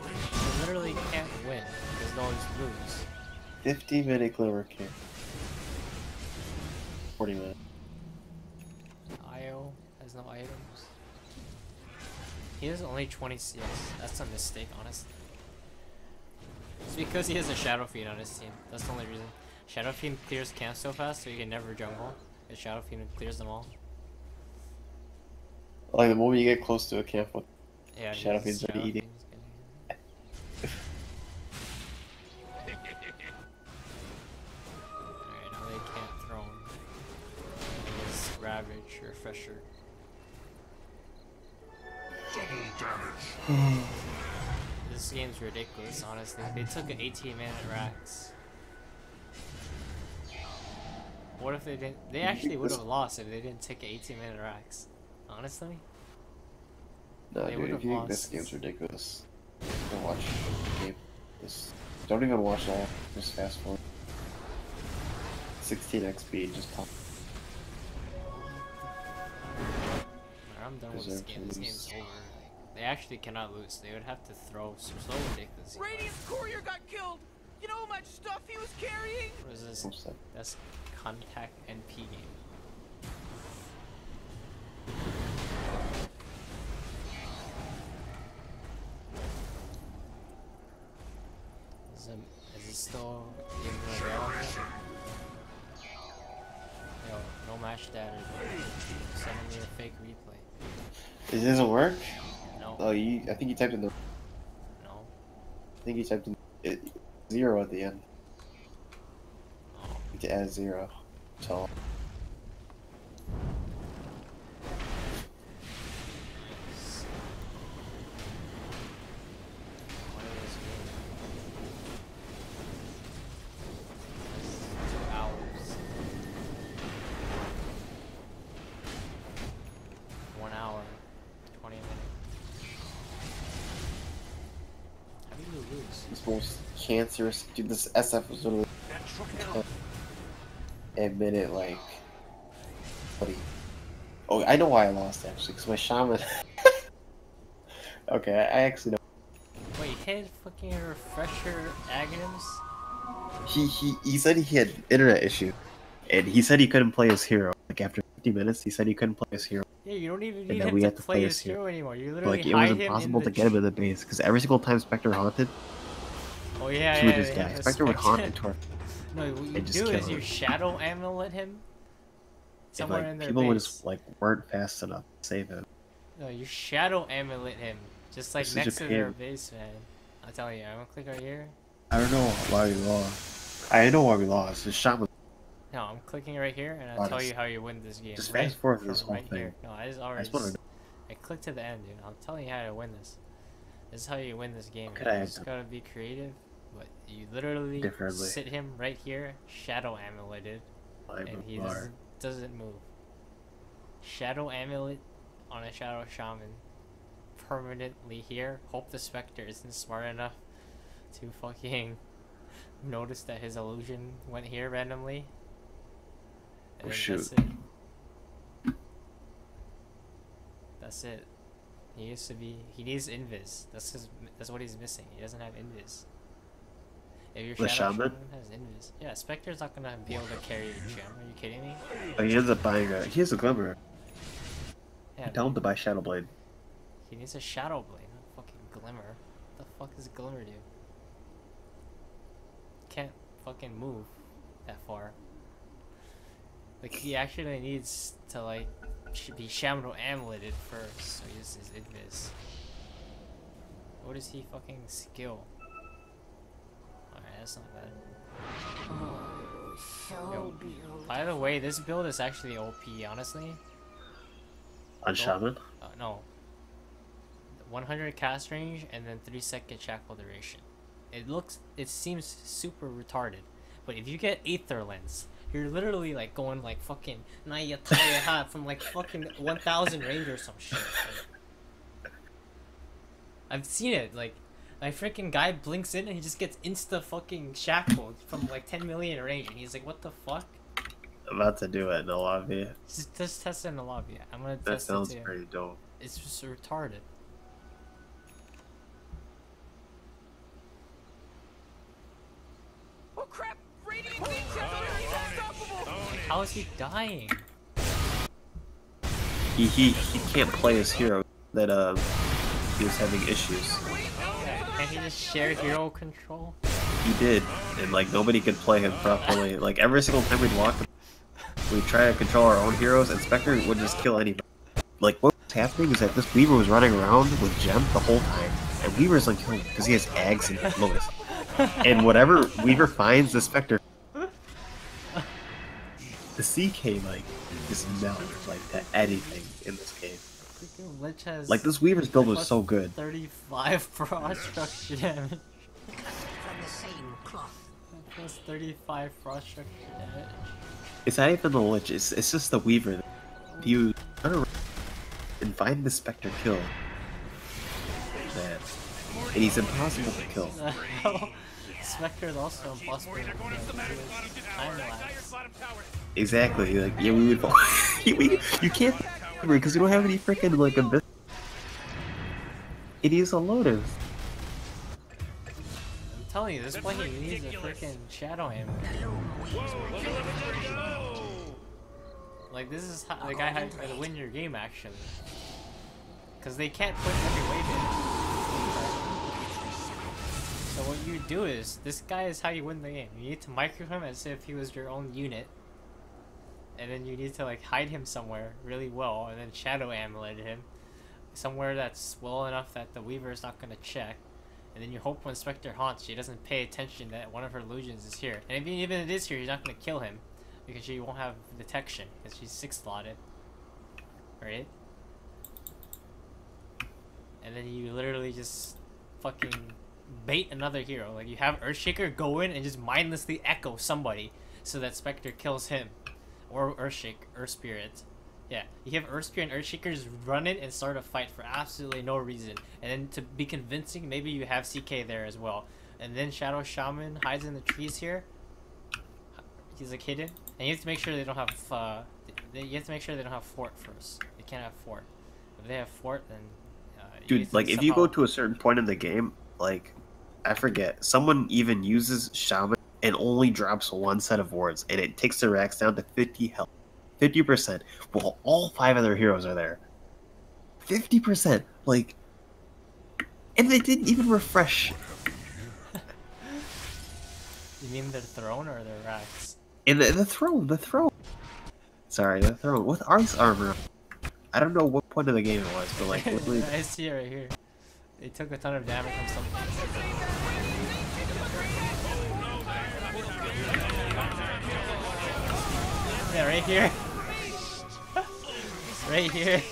They literally can't win because they always lose. 50-minute Glimmer King. 40 minutes. IO has no items. He has only 20 CS. That's a mistake, honestly. It's because he has a Shadow Fiend on his team. That's the only reason. Shadow Fiend clears camp so fast so he can never jungle. And Shadow Fiend clears them all. Like the moment you get close to a camp with Yeah, Shadow he's- Fiend's already Shadow eating. Fiend's gonna- Alright, now they can't throw him. It's Ravage, Refresher. Double damage. This game's ridiculous, honestly. They took an 18-minute Rax. What if they didn't? They actually would have lost if they didn't take an 18-minute Rax. Honestly. No, They dude, would've if you think this lost. game's ridiculous, don't watch the game. Don't even watch all. Just fast forward. 16x speed, just pop. I'm done with this Deserve to game. This lose. game's over. Like, they actually cannot lose. They would have to throw so ridiculous. Radiant's courier got killed. You know how much stuff he was carrying? What is this? What's that? That's Contact NP game. Is it still even available? Yo, no match data. Sending me a fake replay. It doesn't work? No, Oh, I think you typed in the. no. I think you typed in 0 at the end. You need to add 0. So. What is this game? It's 2 hours. 1 hour. 20 minutes. How do you lose? This most cancerous. Dude, this SF was literally That truck a minute, like. Buddy. Oh, I know why I lost actually, because my shaman. Okay, I actually know. Wait, hit fucking refresher Aghanims? He said he had internet issue, and he said he couldn't play his hero. Like after 50 minutes, he said he couldn't play his hero. Yeah, you don't even And need then him we to had to play play his his hero. hero anymore. You literally Like it was hide him impossible in to the get him in the base because every single time Spectre haunted, Oh yeah, he would yeah, just yeah, die. the Spectre would haunt Spectre- into our. No, what you and just do kill is you him. shadow amulet him If, somewhere like in their people would base. just like weren't fast enough to save him. No, you shadow amulet him, just like This is next to their Japan. base, man. I'll tell you, I'm gonna click right here. I don't know why we lost. I know why we lost. The shaman. No, I'm clicking right here, and I'll tell you how you win this game. Just right fast forward through this from whole right thing. here. No, I just I already. just want to. I clicked to the end, dude. I'm telling you how to win this. This is how you win this game. Could man. I You have just done gotta be creative, but you literally differently? sit him right here, shadow amuleted, and he doesn't move. Shadow amulet on a shadow shaman, permanently here. Hope the Spectre isn't smart enough to fucking notice that his illusion went here randomly. And Oh, then shoot. That's it. That's it. He used to be. He needs invis. That's what he's missing. He doesn't have invis. If your The shadow shaman? has invis, yeah, Spectre's not gonna be able to carry your gem. Are you kidding me? Oh, he ends up buying a. He has a glimmer. Yeah, Tell him to buy Shadow Blade. he needs a shadow blade, not fucking glimmer. What the fuck does glimmer do? Can't fucking move that far. Like he actually needs to like be shadow amuleted first, so he uses invis. What is he fucking skill? Alright, that's not bad. Yo, by the way, this build is actually OP, honestly. On Shaman? No. 100 cast range and then 3-second shackle duration. It seems super retarded, but if you get Aether Lens, you're literally like going like fucking Naya Taya Ha from like fucking 1000 range or some shit. Like, I've seen it. Like my freaking guy blinks in and he just gets insta fucking shackled from like 10 million range, and he's like, what the fuck? I'm about to do it in the lobby. Just test it in the lobby. I'm gonna That test sounds it too. pretty dope. It's just retarded. Oh crap! Radiant Ninja's unstoppable! How is he dying? He can't play his hero. That he was having issues. Can't he just share hero control? He did, and like nobody could play him properly. Like every single time we'd walk, we'd try to control our own heroes, and Spectre would just kill anybody. Like what was happening is that this Weaver was running around with Gem the whole time, and Weaver's like killing because he has Ags and Lotus. And whatever Weaver finds, the Spectre, the CK like just melt like to anything in this game. Freaking Lich has Like this Weaver's build was plus so good. 35 frost structure damage. From the same cloth. Plus 35 frost structure damage. It's not even the Lich, it's just the Weaver. If you run around and find the Spectre kill, man, and he's impossible to kill. No, Spectre is also impossible to kill. Time lapse. Exactly, like yeah, we would fall. You can't because you don't have any freaking like a. It is a Lotus. I'm telling you, this play he needs a freaking Shadow Hammer. Like this is how the guy had to win your game actually, because they can't put every wave in. So what you do is, this guy is how you win the game. You need to micro him as if he was your own unit, and then you need to like hide him somewhere really well, and then Shadow Amulet him somewhere that's well enough that the Weaver is not gonna check. And then you hope when Spectre haunts, she doesn't pay attention that one of her illusions is here. And if even it is here, you're not gonna kill him because she won't have detection because she's 6 slotted, right? And then you literally just fucking bait another hero. Like you have Earthshaker go in and just mindlessly echo somebody so that Spectre kills him, or Earth Spirit. Yeah, you have Earth Spirit and Earthshakers run in and start a fight for absolutely no reason. And then to be convincing, maybe you have CK there as well. And then Shadow Shaman hides in the trees here. He's like hidden, and you have to make sure they don't have. You have to make sure they don't have fort first. They can't have fort. If they have fort, then. Dude, like if you go to a certain point in the game, like I forget, someone even uses Shaman and only drops one set of wards, and it takes the racks down to 50 health. 50%. Well, all 5 of their heroes are there. 50%. Like, and they didn't even refresh. You mean their throne or their racks? And the throne. Sorry, the throne with Ice armor. I don't know what point of the game it was, but like, literally... I see it right here. They took a ton of damage from something. Yeah, right here. Right here.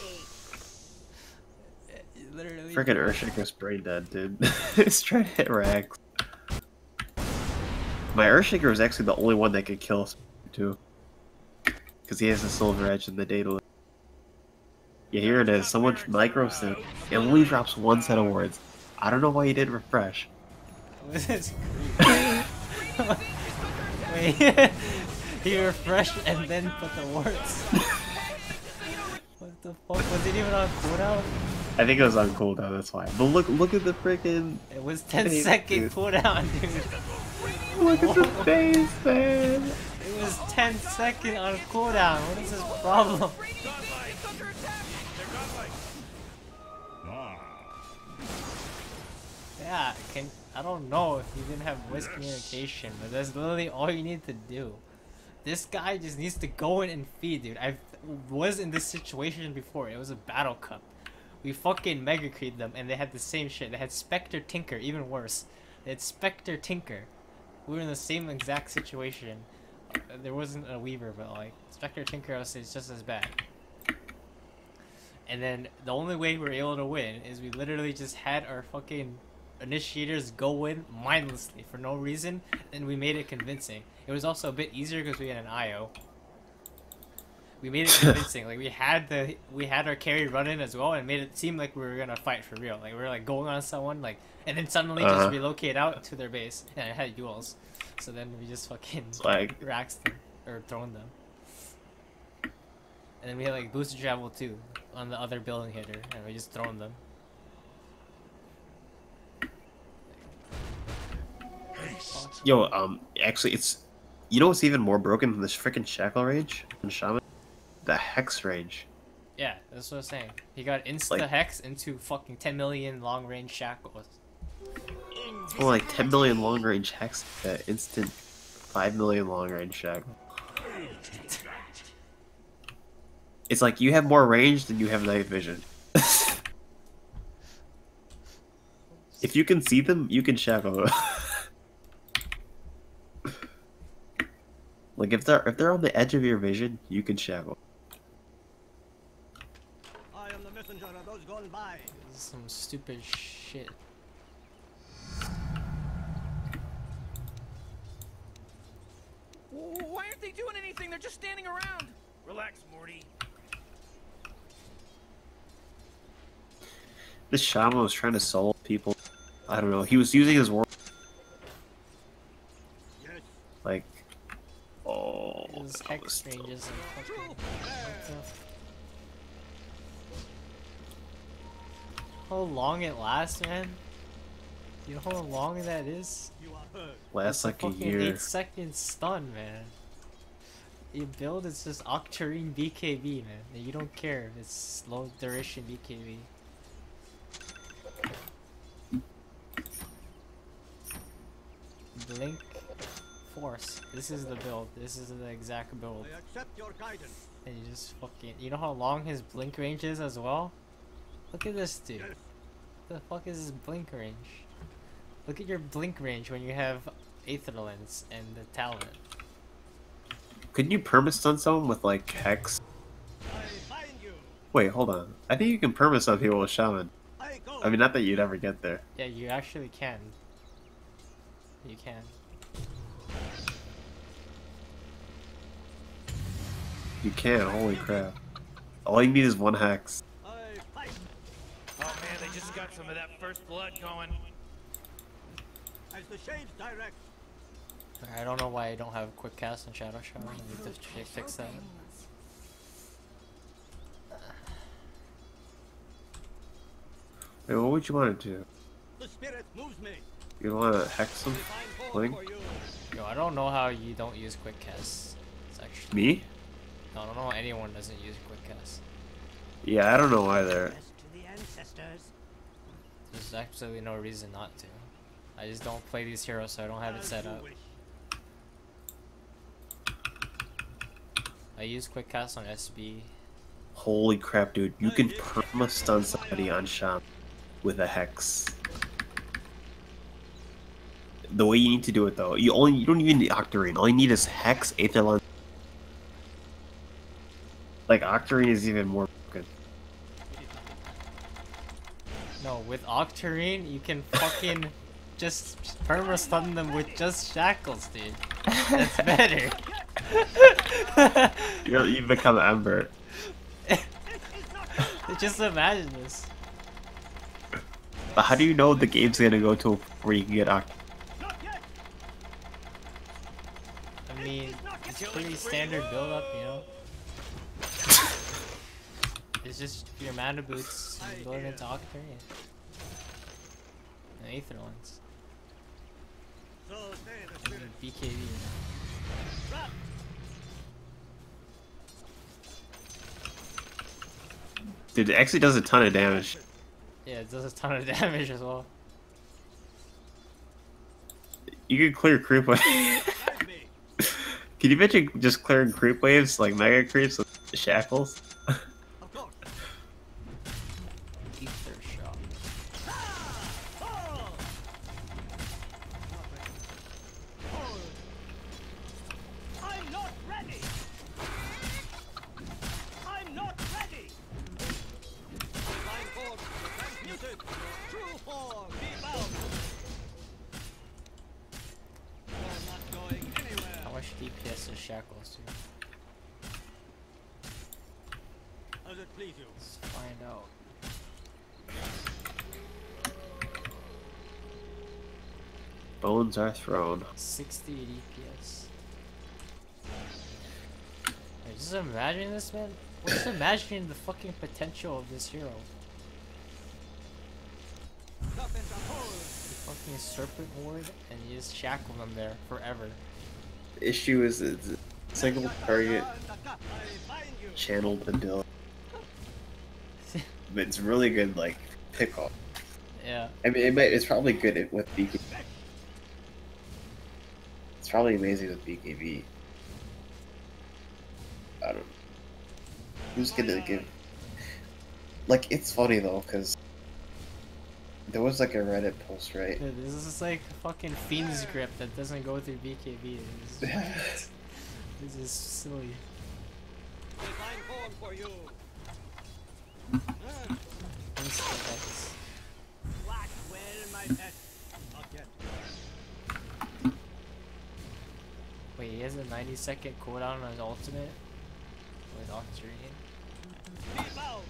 Literally. Freaking Earthshaker's brain dead, dude. He's trying to hit Rags. My Earthshaker was actually the only one that could kill too. Because he has a silver edge in the data. Yeah, here it is. Someone micro sim. It only drops one set of wards. I don't know why he did refresh. This is creepy. Wait. He refreshed and then put the wards. What the fuck? Was it even on cooldown? I think it was on cooldown, that's why. But look at the freaking. It was 10-second cooldown, dude. Look at the face, man. It was 10-second on cooldown. What is this problem? Yeah, I don't know if you didn't have voice communication, but that's literally all you need to do. This guy just needs to go in and feed, dude. I was in this situation before. It was a battle cup. We fucking mega creeped them, and they had the same shit. They had Spectre Tinker, even worse. They had Spectre Tinker. We were in the same exact situation. There wasn't a Weaver, but like Spectre Tinker, it's just as bad. And then the only way we were able to win is we literally just had our fucking initiators go in mindlessly for no reason, and we made it convincing. It was also a bit easier because we had an IO. We made it convincing. Like we had our carry run in as well, and made it seem like we were gonna fight for real. Like we were like going on someone, like, and then suddenly just relocate out to their base, and it had duels. So then we just fucking raxed them or thrown them. And then we had like boosted travel too on the other building hitter, and we just thrown them. Yo, actually, it's, you know what's even more broken than this freaking Shackle range and Shaman? The Hex range. Yeah, that's what I was saying. He got insta Hex into fucking 10 million long range shackles. Oh, like 10 million long range Hex, instant 5 million long range shackle. It's like you have more range than you have night vision. If you can see them, you can shadow. Like if they're on the edge of your vision, you can shadow. I am the messenger of those gone by. This is some stupid shit. Why aren't they doing anything? They're just standing around. Relax, Morty. This shaman was trying to solve people. I don't know. He was using his world. Yes. Like, oh, His that hex was ranges and fucking. What the- How long it lasts, man? You know how long that is? You are heard. lasts like a fucking year. 8-second stun, man. Your build is just Octarine BKB, man. And you don't care if it's low duration BKB. Blink Force. This is the build. This is the exact build. I accept your guidance. And you just fucking. You know how long his blink range is as well? Look at this dude. Yes. What the fuck is his blink range? Look at your blink range when you have Aetherlens and the Talent. Couldn't you perma-stun someone with like Hex? I find you. Wait, hold on. I think you can perma-stun people with Shaman. I go. I mean, not that you'd ever get there. Yeah, you actually can. You can. You can, holy crap. All you need is one Hex. I fight. Oh man, they just got some of that first blood going. As the shades direct. I don't know why I don't have quick cast and shadow shower. I need to fix that. Wait, what would you want to do? The spirit moves me. You want to Hex them? I find home Blink? for you. Yo, I don't know how you don't use quick cast. It's actually. Me? No, I don't know how anyone doesn't use quick cast. Yeah, I don't know either. Yes, to the ancestors. There's absolutely no reason not to. I just don't play these heroes, so I don't have it As set you up. wish. I use quick cast on SB. Holy crap, dude. You can perma-stun somebody on Shaman with a Hex. The way you need to do it though, you don't even need Octarine. All you need is Hex, Aetherlens. Like Octarine is even more broken. No, with Octarine, you can fucking just perma stun them with just shackles, dude. That's better. You become Ember. Just imagine this. But how do you know the game's gonna go to where you can get Octarine? Not yet. I mean, it's pretty standard build up, you know? It's just your mana boots, you build it into Octarine. And Aetherlens. So say the And spirit. BKB. Trap. Dude, it actually does a ton of damage. Yeah, it does a ton of damage as well. You can clear creep waves. Guide me. Can you imagine just clearing creep waves like mega creeps with shackles? Of course. Ether shot. Oh! Hold. I'm not ready. I'm not ready. Divine force transmuted. True form be bound. You're not going anywhere. How much DPS is shackles, dude? As it please you. Let's find out. Bones are thrown. 60 DPS. Hey, just imagine this, man. Just imagine the fucking potential of this hero. Serpent hold. Fucking Serpent Ward, and you just shackle them there forever. The issue is it's a single target I find you. channeled ability. But it's really good like pick off. Yeah. I mean it's probably good with BKB. It's probably amazing with BKB. I don't know. Who's gonna give like it's funny though, because There was like a Reddit post, right? Dude, this is like fucking Fiend's Grip that doesn't go through BKB. This is silly. We'll find home for you. Insta-X. Blackwell, my pet. Not yet. Wait, he has a 90-second cooldown on his ultimate with Octarine. Peace out.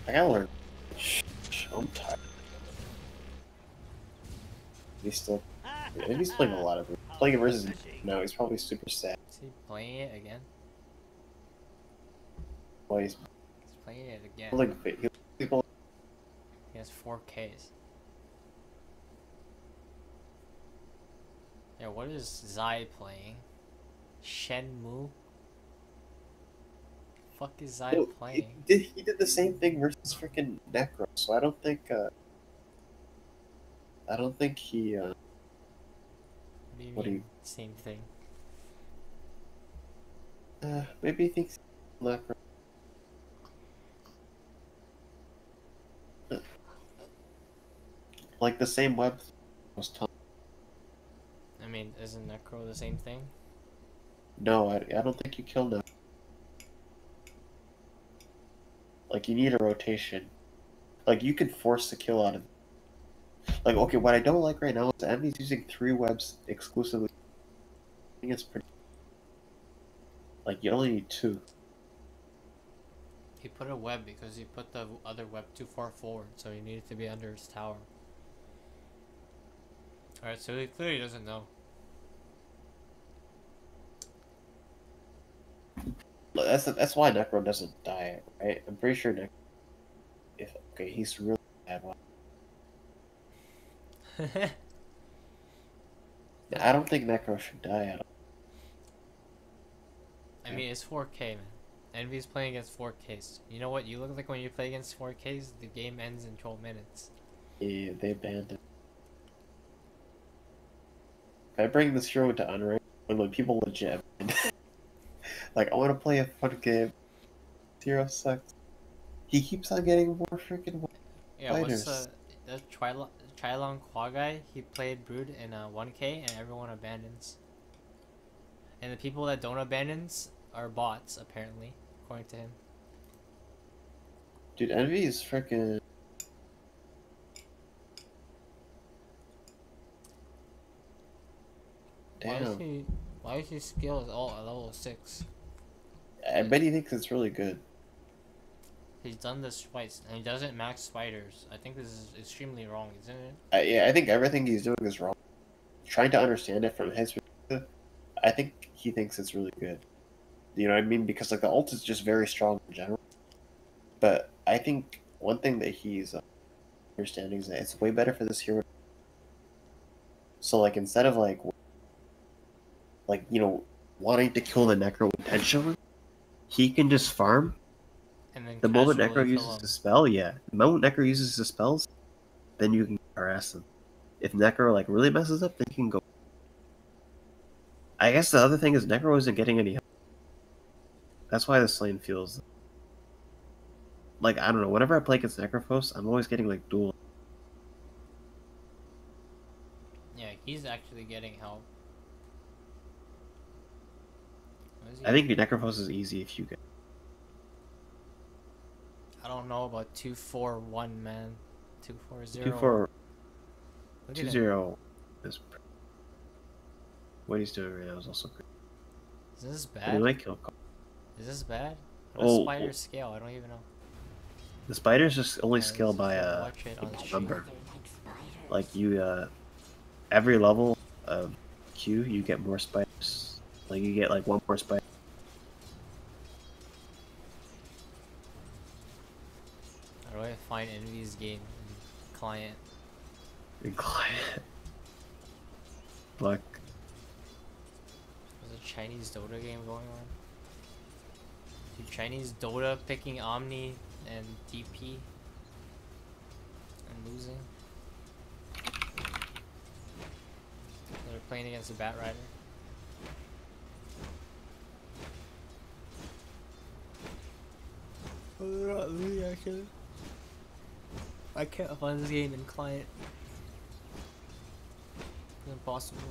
I gotta learn. I'm tired. He's still. Maybe he's playing a lot of. Playing it versus. No, he's probably super sad. Is he playing it again? Well, he's He's playing it again. like people. He has 4Ks. Yeah, what is Zai playing? Shenmue? Fuck is Zai playing? He did the same thing versus freaking Necro, so I don't think he What do you what do mean? you- Same thing. maybe he thinks Necro. Like the same web was telling. I mean, isn't Necro the same thing? No, I don't think you kill Necro. Like you need a rotation. Like you can force the kill out of. Like okay, what I don't like right now is the enemy's using 3 webs exclusively. I think it's pretty. Like you only need 2. He put a web because he put the other web too far forward, so he needed to be under his tower. Alright, so he clearly doesn't know. That's why Necro doesn't die, right? I'm pretty sure he's really bad one. I don't think Necro should die at all. I mean, it's 4K, man. Envy's playing against 4Ks. You know what you look like when you play against 4Ks? The game ends in 12 minutes. Yeah, they banned it. If I bring this hero into Unranked, when people legit like, I want to play a fun game. This hero sucks. He keeps on getting more freaking Yeah, fighters. what's the Chilong Qua guy? He played Brood in 1K and everyone abandons. And the people that don't abandon are bots, apparently, according to him. Dude, Envy is freaking. Damn. Why is his skill all at level 6? I bet he thinks it's really good. He's done this twice, and he doesn't max spiders. I think this is extremely wrong, isn't it? Yeah, I think everything he's doing is wrong. Trying to understand it from his perspective, I think he thinks it's really good. You know what I mean? Because like the ult is just very strong in general. But I think one thing that he's understanding is that it's way better for this hero. So like instead of like you know wanting to kill the Necro intentionally, he can just farm. And then The moment casually Necro kill uses him. the spell, yeah. The moment Necro uses the spells, then you can harass him. If Necro like really messes up, then you can go. I guess the other thing is Necro isn't getting any help. That's why this lane feels like I don't know. Whenever I play against Necrophos, I'm always getting like duel. Yeah, he's actually getting help. What is he I think Necrophos is easy if you get. I don't know about 241, man. 240. 2-4, Look at him. 2-0 is. What he's doing right now is also great. Is this He bad? might kill. Is this bad? What does Oh, spider scale? I don't even know. The spiders just only Yeah, scale let's by just watch it on the stream. number. Like you, every level of Q, you get more spiders. Like you get like 1 more spider. How do I find Envy's game in client? In client. Black. There's a Chinese Dota game going on. Dude, Chinese Dota picking Omni and DP and losing. They're playing against a Bat Rider. Not really, actually. I can't find this game in client. It's impossible.